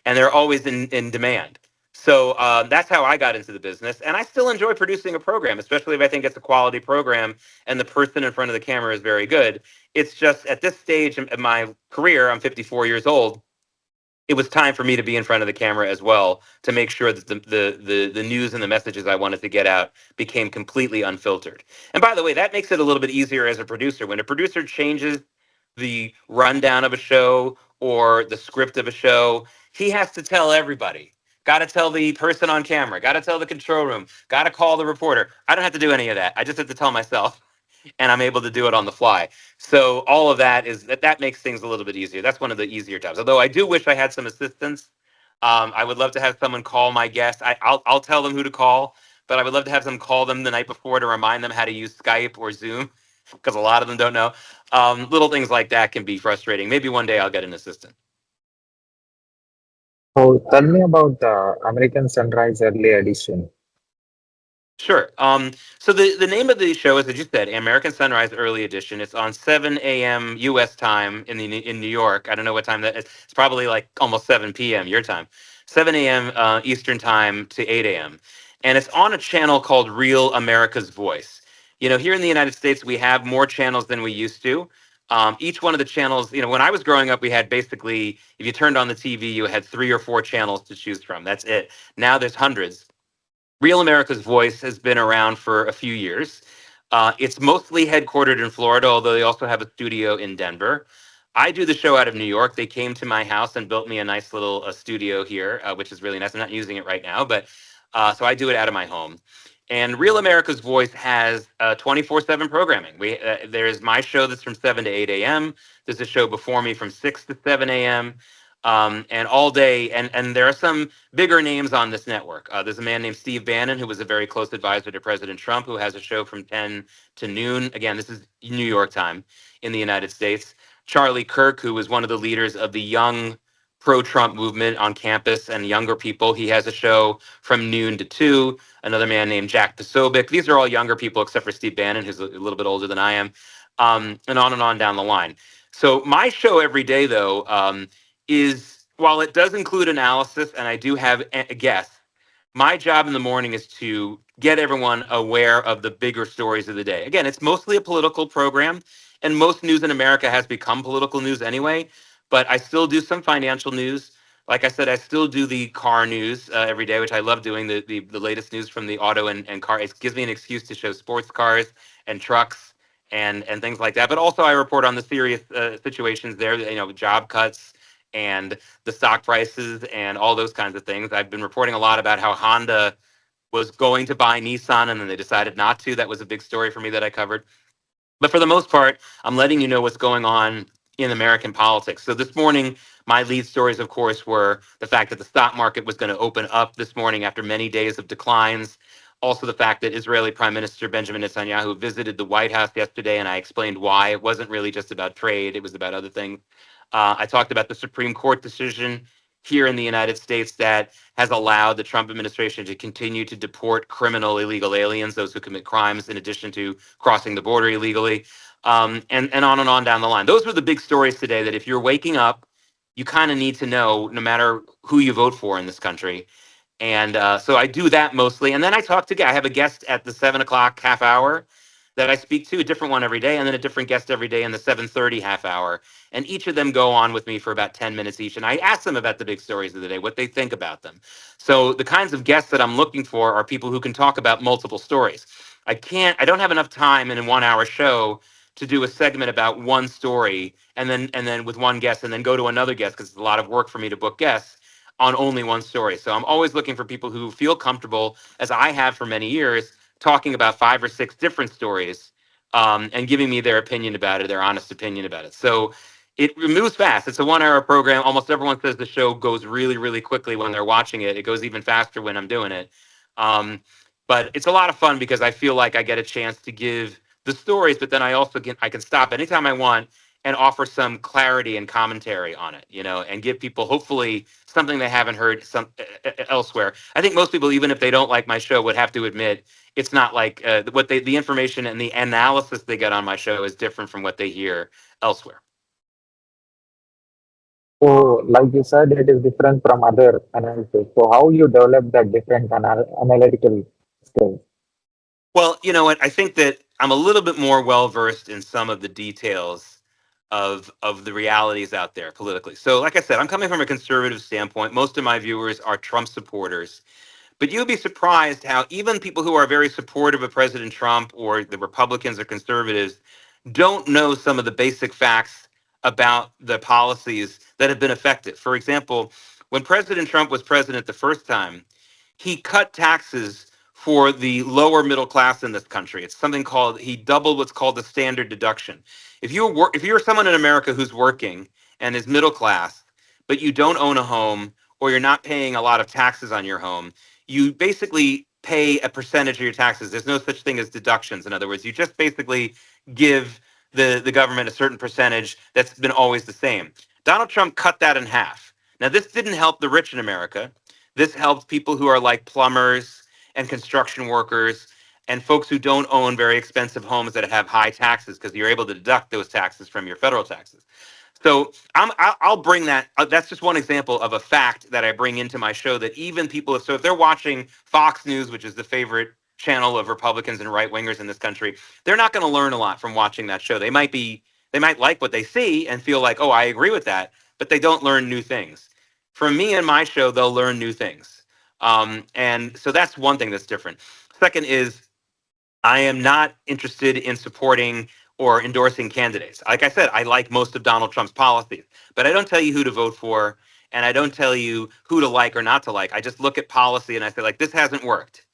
and they're always in demand. So that's how I got into the business, and I still enjoy producing a program, especially if I think it's a quality program and the person in front of the camera is very good. It's just at this stage in my career, I'm 54 years old. It was time for me to be in front of the camera as well, to make sure that the news and the messages I wanted to get out became completely unfiltered. And by the way, that makes it a little bit easier as a producer. When a producer changes the rundown of a show or the script of a show, he has to tell everybody. Got to tell the person on camera, got to tell the control room, got to call the reporter. I don't have to do any of that. I just have to tell myself, and I'm able to do it on the fly. So all of that that makes things a little bit easier. That's one of the easier jobs. Although I do wish I had some assistance. I would love to have someone call my guest. I'll tell them who to call, but I would love to have them call them the night before to remind them how to use Skype or Zoom, because a lot of them don't know. Little things like that can be frustrating. Maybe one day I'll get an assistant.
So tell me about the American Sunrise Early Edition.
Sure. So the name of the show is, as you said, American Sunrise Early Edition. It's on 7 a.m. U.S. time in New York. I don't know what time that is. It's probably like almost 7 p.m. your time. 7 a.m. Eastern time to 8 a.m. And it's on a channel called Real America's Voice. Here in the United States, we have more channels than we used to. Each one of the channels, when I was growing up, we had basically, if you turned on the TV, you had 3 or 4 channels to choose from. That's it. Now there's hundreds. Real America's Voice has been around for a few years. It's mostly headquartered in Florida, although they also have a studio in Denver. I do the show out of New York. They came to my house and built me a nice little studio here, which is really nice. I'm not using it right now, but so I do it out of my home. And Real America's Voice has 24/7 programming. There's my show that's from 7 to 8 a.m. There's a show before me from 6 to 7 a.m. And all day. And there are some bigger names on this network. There's a man named Steve Bannon, who was a very close advisor to President Trump, who has a show from 10 to noon. Again, this is New York time in the United States. Charlie Kirk, who was one of the leaders of the young pro-Trump movement on campus and younger people. He has a show from noon to 2. Another man named Jack Posobiec. These are all younger people, except for Steve Bannon, who's a little bit older than I am, and on down the line. So my show every day, though, is, while it does include analysis and I do have a guest, my job in the morning is to get everyone aware of the bigger stories of the day. Again, it's mostly a political program, and most news in America has become political news anyway, but I still do some financial news. Like I said, I still do the car news every day, which I love doing, the latest news from the auto and car. It gives me an excuse to show sports cars and trucks and things like that. But also I report on the serious situations there, job cuts and the stock prices and all those kinds of things. I've been reporting a lot about how Honda was going to buy Nissan and then they decided not to. That was a big story for me that I covered. But for the most part, I'm letting you know what's going on in American politics. So this morning, my lead stories, of course, were the fact that the stock market was going to open up this morning after many days of declines. Also, the fact that Israeli Prime Minister Benjamin Netanyahu visited the White House yesterday, and I explained why. It wasn't really just about trade, it was about other things. I talked about the Supreme Court decision here in the United States that has allowed the Trump administration to continue to deport criminal illegal aliens, those who commit crimes in addition to crossing the border illegally, and on down the line. Those were the big stories today that if you're waking up, you kind of need to know no matter who you vote for in this country. And so I do that mostly. And then I have a guest at the 7 o'clock half hour that I speak to, a different one every day, and then a different guest every day in the 7:30 half hour. And each of them go on with me for about 10 minutes each. And I ask them about the big stories of the day, what they think about them. So the kinds of guests that I'm looking for are people who can talk about multiple stories. I don't have enough time in a 1 hour show to do a segment about one story and then with one guest and then go to another guest because it's a lot of work for me to book guests on only one story. So I'm always looking for people who feel comfortable, as I have for many years, talking about 5 or 6 different stories and giving me their opinion about it, their honest opinion about it. So it moves fast. It's a 1 hour program. Almost everyone says the show goes really, really quickly when they're watching it. It goes even faster when I'm doing it. But it's a lot of fun because I feel like I get a chance to give the stories, but then I can stop anytime I want and offer some clarity and commentary on it, and give people hopefully something they haven't heard elsewhere. I think most people, even if they don't like my show, would have to admit it's not like the information and the analysis they get on my show is different from what they hear elsewhere.
So, like you said, it is different from other analysis. So, how you develop that different analytical skills?
Well, you know what? I think that I'm a little bit more well versed in some of the details of the realities out there politically. So, like I said, I'm coming from a conservative standpoint. Most of my viewers are Trump supporters. But you'll be surprised how even people who are very supportive of President Trump or the Republicans or conservatives don't know some of the basic facts about the policies that have been effective. For example, when President Trump was president the first time, he cut taxes for the lower middle class in this country. It's something called, he doubled what's called the standard deduction. If you're someone in America who's working and is middle class, but you don't own a home or you're not paying a lot of taxes on your home, you basically pay a percentage of your taxes. There's no such thing as deductions. In other words, you just basically give the government a certain percentage that's been always the same. Donald Trump cut that in half. Now, this didn't help the rich in America. This helped people who are like plumbers and construction workers and folks who don't own very expensive homes that have high taxes because you're able to deduct those taxes from your federal taxes. So I'll bring that. That's just one example of a fact that I bring into my show that even people, so if they're watching Fox News, which is the favorite channel of Republicans and right wingers in this country, they're not going to learn a lot from watching that show. They might like what they see and feel like, oh, I agree with that, but they don't learn new things. From me and my show, they'll learn new things. And so that's one thing that's different. Second is I am not interested in supporting or endorsing candidates. Like I said, I like most of Donald Trump's policies, but I don't tell you who to vote for, and I don't tell you who to like or not to like. I just look at policy and I say, like, this hasn't worked.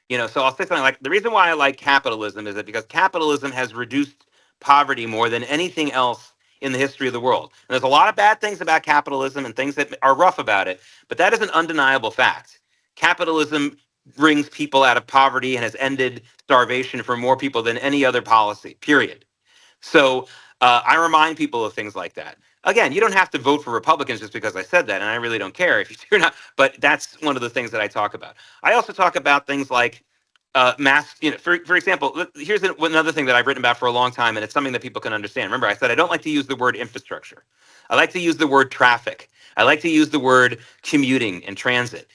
So I'll say something like, the reason why I like capitalism is that because capitalism has reduced poverty more than anything else in the history of the world. And there's a lot of bad things about capitalism and things that are rough about it, but that is an undeniable fact. Capitalism brings people out of poverty and has ended starvation for more people than any other policy, period. So I remind people of things like that. Again, you don't have to vote for Republicans just because I said that, and I really don't care if you're not, but that's one of the things that I talk about. I also talk about things like mass, for example, here's another thing that I've written about for a long time, and it's something that people can understand. Remember, I said I don't like to use the word infrastructure. I like to use the word traffic. I like to use the word commuting and transit.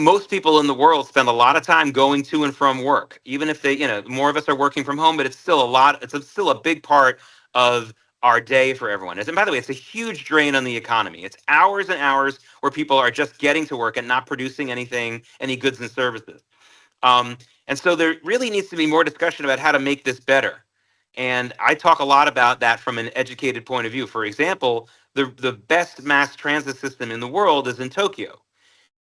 Most people in the world spend a lot of time going to and from work, even if they, more of us are working from home, but it's still still a big part of our day for everyone. And by the way, it's a huge drain on the economy. It's hours and hours where people are just getting to work and not producing any goods and services. And so there really needs to be more discussion about how to make this better. And I talk a lot about that from an educated point of view. For example, the best mass transit system in the world is in Tokyo.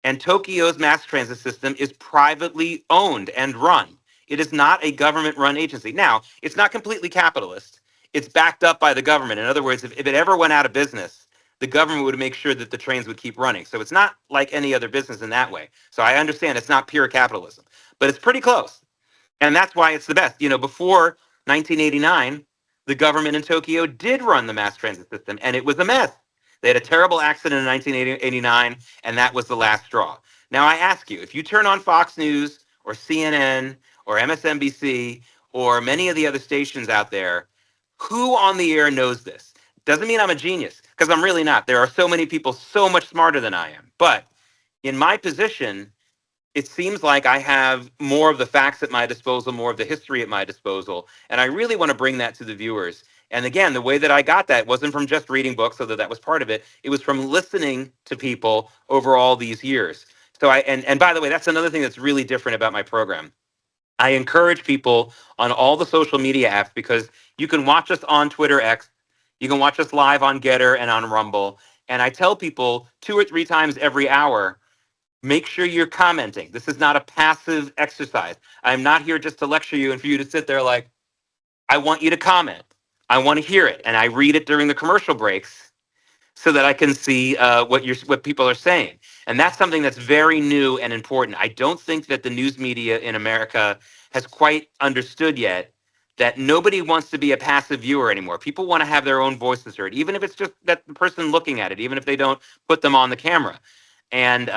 And Tokyo's mass transit system is privately owned and run. It is not a government run agency. Now, it's not completely capitalist. It's backed up by the government. In other words, if it ever went out of business, the government would make sure that the trains would keep running. So it's not like any other business in that way. So I understand it's not pure capitalism, but it's pretty close. And that's why it's the best. Before 1989, the government in Tokyo did run the mass transit system, and it was a mess. They had a terrible accident in 1989, and that was the last straw. Now, I ask you, if you turn on Fox News or CNN or MSNBC or many of the other stations out there, who on the air knows this? Doesn't mean I'm a genius, because I'm really not. There are so many people so much smarter than I am. But in my position, it seems like I have more of the facts at my disposal, more of the history at my disposal. And I really want to bring that to the viewers. And again, the way that I got that wasn't from just reading books, although that was part of it. It was from listening to people over all these years. So and by the way, that's another thing that's really different about my program. I encourage people on all the social media apps, because you can watch us on Twitter X, you can watch us live on Getter and on Rumble. And I tell people 2 or 3 times every hour, make sure you're commenting. This is not a passive exercise. I'm not here just to lecture you and for you to sit there like, I want you to comment. I want to hear it. And I read it during the commercial breaks so that I can see what people are saying. And that's something that's very new and important. I don't think that the news media in America has quite understood yet that nobody wants to be a passive viewer anymore. People want to have their own voices heard, even if it's just that person looking at it, even if they don't put them on the camera. And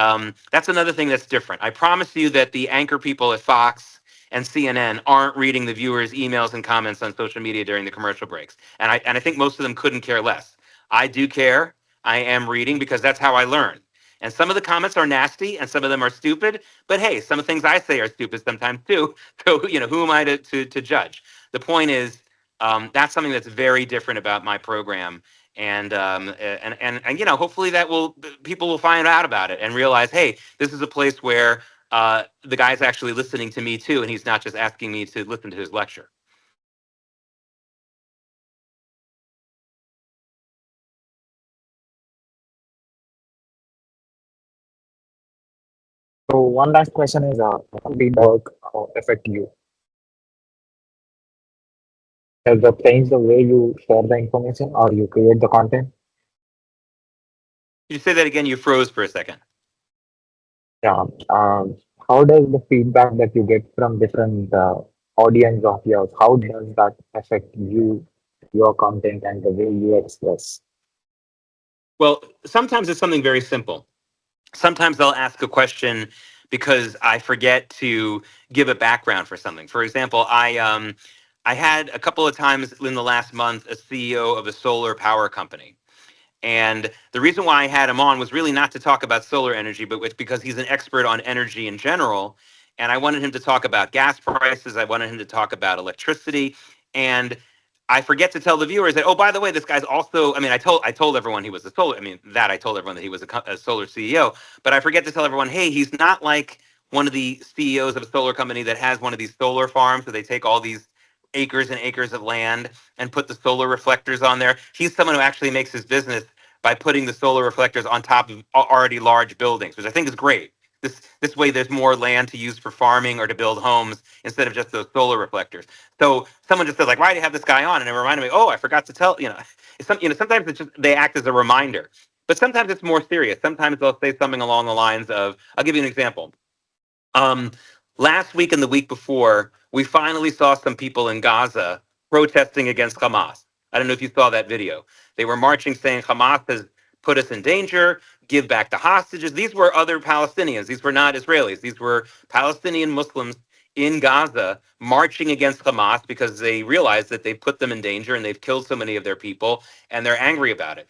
that's another thing that's different. I promise you that the anchor people at Fox and CNN aren't reading the viewers' emails and comments on social media during the commercial breaks. And I think most of them couldn't care less. I do care. I am reading because that's how I learn. And some of the comments are nasty and some of them are stupid. But hey, some of the things I say are stupid sometimes too. So, who am I to judge? The point is, that's something that's very different about my program. And hopefully people will find out about it and realize, hey, this is a place where the guy's actually listening to me too, and he's not just asking me to listen to his lecture.
So one last question is, how did work affect you? Does that change the way you share the information or you create the content?
Can you say that again? You froze for a second.
Yeah. How does the feedback that you get from different audience of yours, how does that affect you, your content, and the way you express?
Well, sometimes it's something very simple. Sometimes I'll ask a question because I forget to give a background for something. For example, I had a couple of times in the last month a CEO of a solar power company. And the reason why I had him on was really not to talk about solar energy, but because he's an expert on energy in general. And I wanted him to talk about gas prices. I wanted him to talk about electricity. And I forget to tell the viewers that, oh, by the way, this guy's also, I told everyone he was a solar, I told everyone that he was a solar CEO, but I forget to tell everyone, hey, he's not like one of the CEOs of a solar company that has one of these solar farms where they take all these acres and acres of land and put the solar reflectors on there. He's someone who actually makes his business by putting the solar reflectors on top of already large buildings, which I think is great. This way there's more land to use for farming or to build homes instead of just those solar reflectors. So someone just said, like, why do you have this guy on? And it reminded me, oh, I forgot to tell, sometimes it's just, they act as a reminder, but sometimes it's more serious. Sometimes they'll say something along the lines of, I'll give you an example. Last week and the week before, we finally saw some people in Gaza protesting against Hamas. I don't know if you saw that video. They were marching saying Hamas has put us in danger, give back the hostages. These were other Palestinians. These were not Israelis. These were Palestinian Muslims in Gaza marching against Hamas because they realized that they put them in danger and they've killed so many of their people and they're angry about it.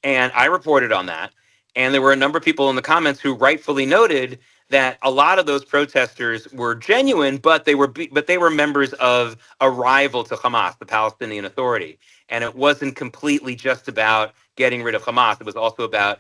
And I reported on that. And there were a number of people in the comments who rightfully noted that a lot of those protesters were genuine, but they were members of a rival to Hamas, the Palestinian Authority. And it wasn't completely just about getting rid of Hamas. It was also about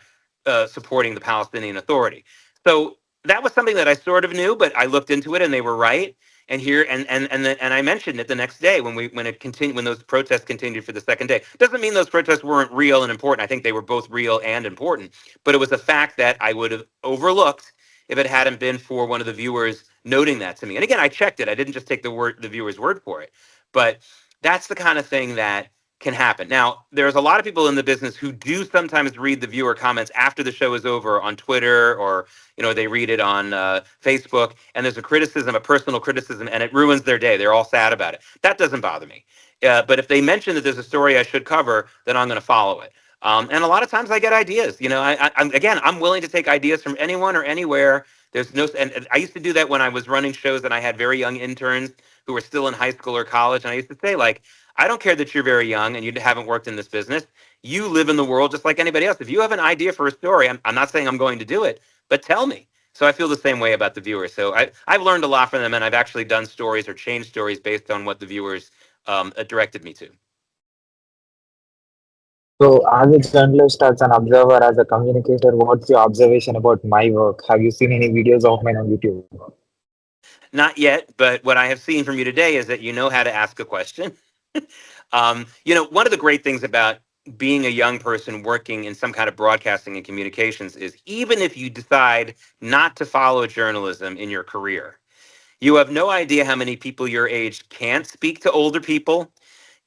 supporting the Palestinian Authority. So that was something that I sort of knew, but I looked into it and they were right. And here and I mentioned it the next day when those protests continued for the second day. Doesn't mean those protests weren't real and important. I think they were both real and important, but it was a fact that I would have overlooked if it hadn't been for one of the viewers noting that to me. And again, I checked it. I didn't just take the viewer's word for it. But that's the kind of thing that can happen. Now, there's a lot of people in the business who do sometimes read the viewer comments after the show is over on Twitter, or they read it on Facebook, and there's a criticism, a personal criticism, and it ruins their day. They're all sad about it. That doesn't bother me. But if they mention that there's a story I should cover, then I'm going to follow it. And a lot of times I get ideas. I'm willing to take ideas from anyone or anywhere. And I used to do that when I was running shows and I had very young interns who were still in high school or college. And I used to say, like, I don't care that you're very young and you haven't worked in this business. You live in the world just like anybody else. If you have an idea for a story, I'm not saying I'm going to do it, but tell me. So I feel the same way about the viewers. So I've learned a lot from them, and I've actually done stories or changed stories based on what the viewers directed me to.
So, as a journalist, as an observer, as a communicator, what's your observation about my work? Have you seen any videos of mine on YouTube?
Not yet, but what I have seen from you today is that you know how to ask a question. One of the great things about being a young person working in some kind of broadcasting and communications is even if you decide not to follow journalism in your career, you have no idea how many people your age can't speak to older people,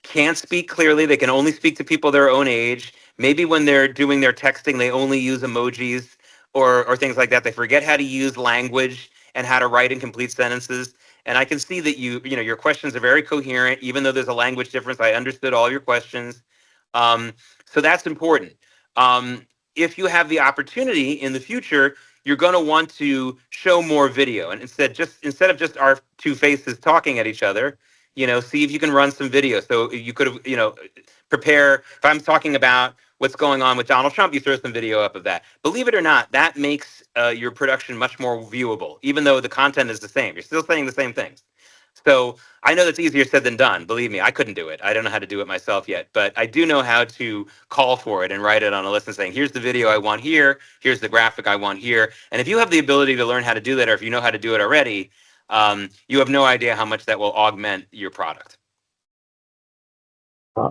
can't speak clearly. They can only speak to people their own age. Maybe when they're doing their texting, they only use emojis or things like that. They forget how to use language and how to write in complete sentences. And I can see that your questions are very coherent, even though there's a language difference. I understood all your questions. So that's important. If you have the opportunity in the future, you're going to want to show more video. And instead of just our two faces talking at each other, see if you can run some video. So you could have, prepare. If I'm talking about what's going on with Donald Trump, you throw some video up of that. Believe it or not, that makes your production much more viewable, even though the content is the same. You're still saying the same things. So I know that's easier said than done. Believe me, I couldn't do it. I don't know how to do it myself yet, but I do know how to call for it and write it on a list and saying, here's the video I want here, here's the graphic I want here. And if you have the ability to learn how to do that, or if you know how to do it already, you have no idea how much that will augment your product.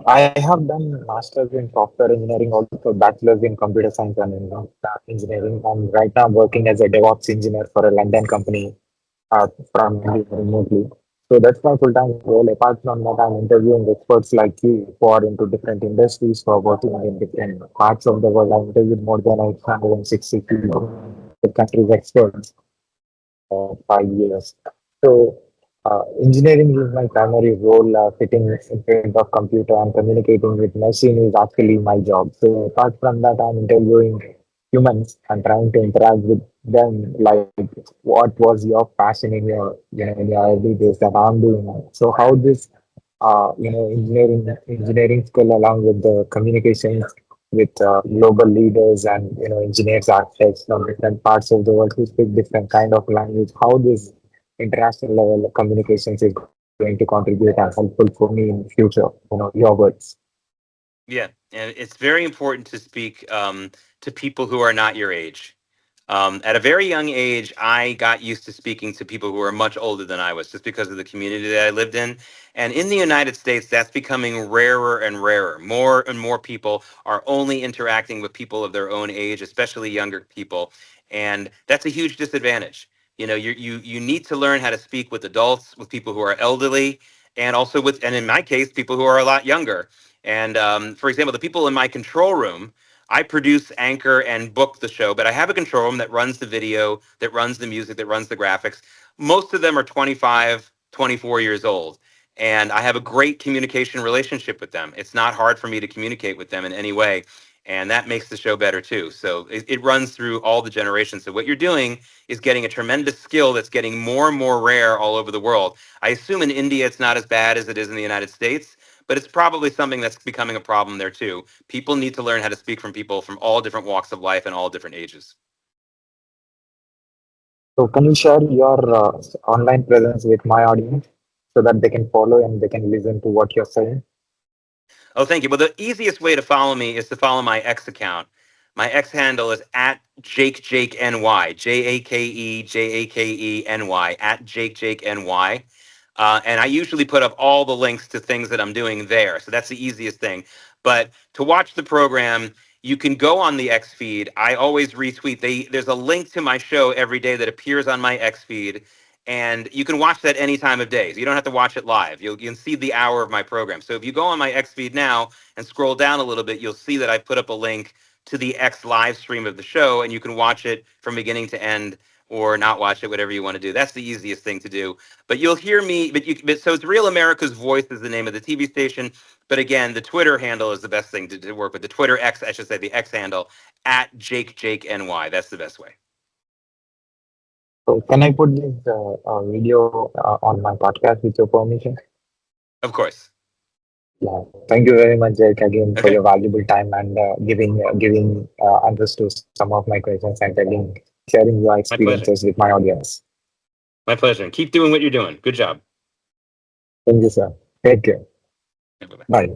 I have done masters in software engineering, also bachelors in computer science and in engineering. And right now I'm working as a DevOps engineer for a London company from India remotely. So that's my full-time role. Apart from that, I'm interviewing experts like you who are into different industries, who are working in different parts of the world. I've interviewed more than 860 people, the country's experts, 5 years. So engineering is my primary role. Sitting in front of computer and communicating with machine is actually my job. So apart from that, I'm interviewing humans and trying to interact with them. Like, what was your passion in your in your early days that I'm doing now? So how this engineering skill along with the communications with global leaders and engineers, architects from different parts of the world who speak different kind of language. How this international level of communications is going to contribute and helpful for me in the future. Your words.
Yeah, and it's very important to speak to people who are not your age. At a very young age, I got used to speaking to people who are much older than I was, just because of the community that I lived in. And in the United States, that's becoming rarer and rarer. More and more people are only interacting with people of their own age, especially younger people. And that's a huge disadvantage. You need to learn how to speak with adults, with people who are elderly, and also and in my case, people who are a lot younger. And for example, the people in my control room, I produce, anchor, and book the show, but I have a control room that runs the video, that runs the music, that runs the graphics. Most of them are 25, 24 years old. And I have a great communication relationship with them. It's not hard for me to communicate with them in any way. And that makes the show better too. So it runs through all the generations. So what you're doing is getting a tremendous skill that's getting more and more rare all over the world. I assume in India it's not as bad as it is in the United States, but it's probably something that's becoming a problem there too. People need to learn how to speak from people from all different walks of life and all different ages.
So can you share your online presence with my audience so that they can follow and they can listen to what you're saying?
Oh, thank you. Well, the easiest way to follow me is to follow my X account. My X handle is at JakeNY, JakeNY, at JakeNY. And I usually put up all the links to things that I'm doing there. So that's the easiest thing. But to watch the program, you can go on the X feed. I always retweet. There's a link to my show every day that appears on my X feed. And you can watch that any time of day. So you don't have to watch it live. You can see the hour of my program. So if you go on my X feed now and scroll down a little bit, you'll see that I put up a link to the X live stream of the show, and you can watch it from beginning to end or not watch it, whatever you want to do. That's the easiest thing to do. But you'll hear me, so it's Real America's Voice is the name of the TV station. But again, the Twitter handle is the best thing to work with. The Twitter X, I should say, the X handle, at JakeNY. That's the best way.
So can I put this video on my podcast with your permission?
Of course.
Yeah. Thank you very much, Jake, again for
Okay.
your valuable time and giving answers to some of my questions and sharing your experiences with my audience.
My pleasure. Keep doing what you're doing. Good job.
Thank you, sir. Take care.
Bye-bye.
Bye.